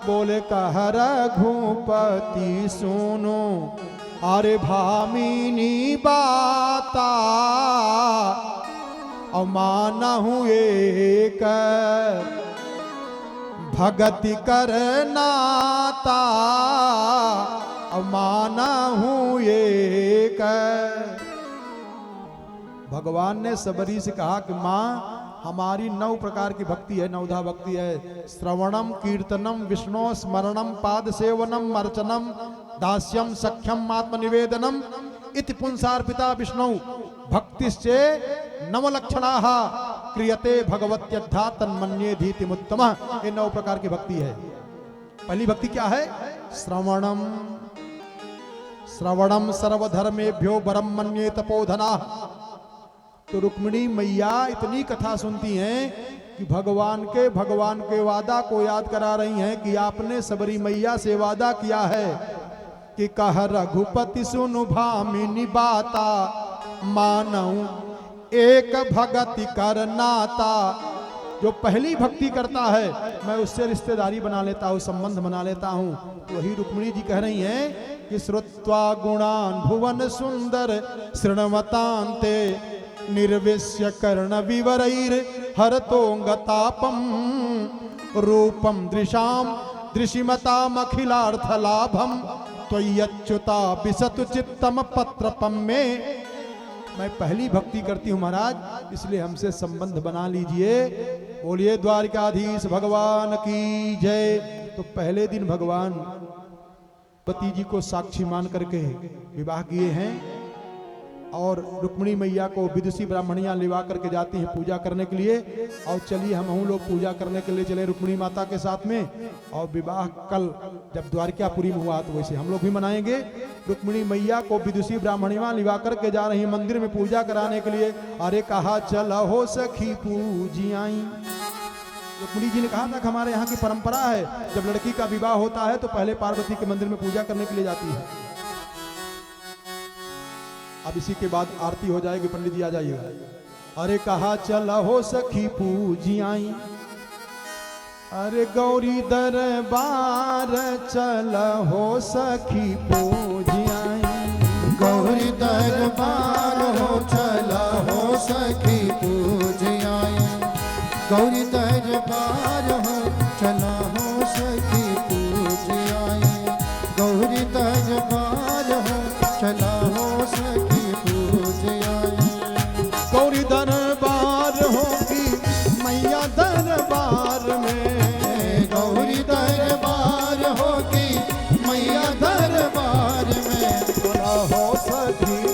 बोले कह रघुपति सुनो, अरे भामिनी बाता अमानहु एक भगति करनाता अमानहु एक। भगवान ने सबरी से कहा कि मां, हमारी 9 प्रकार की भक्ति है, 9धा भक्ति है। श्रवणम कीर्तनम विष्णु स्मरणम पाद सेवनम अर्चनम दास्यम सख्यम आत्मनिवेदनम इति पुंसार्पिता विष्णु भक्तिश्चे नवलक्षणाः क्रियते भगवत्यद्धा तन्मन्ये धीतिमुत्तम। ये 9 प्रकार की भक्ति है। पहली भक्ति क्या है? श्रवणम। श्रवणम सर्वधर्मेभ्यो वरम मन्ये तपोधना। तो रुक्मिणी मैया इतनी कथा सुनती हैं कि भगवान के वादा को याद करा रही हैं कि आपने सबरी मैया से वादा किया है कि कह रघुपति सुनु भामिनी बाता मानऊ एक भगति करनाता। जो पहली भक्ति करता है मैं उससे रिश्तेदारी बना लेता हूँ, संबंध बना लेता हूँ। तो वही रुक्मिणी जी कह रही हैं कि श्रुत्वा गुणान भुवन सुंदर शृण्वतान्ते निर्विश्य कर्ण विवरैर हरतोऽङ्गतापम रूपम दृशाम दृशिमतामखिलार्थ लाभम त्वय्यच्युता विसतु चित्तम पत्रपम में। मैं पहली भक्ति करती हूँ महाराज, इसलिए हमसे संबंध बना लीजिए। बोलिए द्वारिकाधीश भगवान की जय। तो पहले दिन भगवान पति जी को साक्षी मान करके विवाह किए हैं, और रुक्मिणी मैया को विदुषी ब्राह्मणियां लिवा करके जाती हैं पूजा करने के लिए। और चलिए हम लोग पूजा करने के लिए चले रुक्मिणी माता के साथ में। और विवाह कल जब द्वारिकापुरी में हुआ तो वैसे हम लोग भी मनाएंगे। रुक्मिणी मैया को विदुषी ब्राह्मणियां लिवा करके जा रही मंदिर में पूजा कराने के लिए। अरे कहा चल हो सखी पूजियाई। रुक्मिणी जी ने कहा था कि हमारे यहाँ की परंपरा है, जब लड़की का विवाह होता है तो पहले पार्वती के मंदिर में पूजा करने के लिए जाती है। अब इसी के बाद आरती हो जाएगी, पंडित जी आ जाइएगा। अरे कहा चल हो सखी पूजियाई अरे गौरी दरबार चल हो सखी पूज आई। गौरी दरबार हो चला हो सखी पूज आई। गौरी दरबार हो चला हो सखी पूज आई। गौरी दरबार हो चला हो सखी पूज आई। गौरी दरबार होगी मैया दरबार में। गौरी दरबार होगी मैया दरबार में। चला हो सखी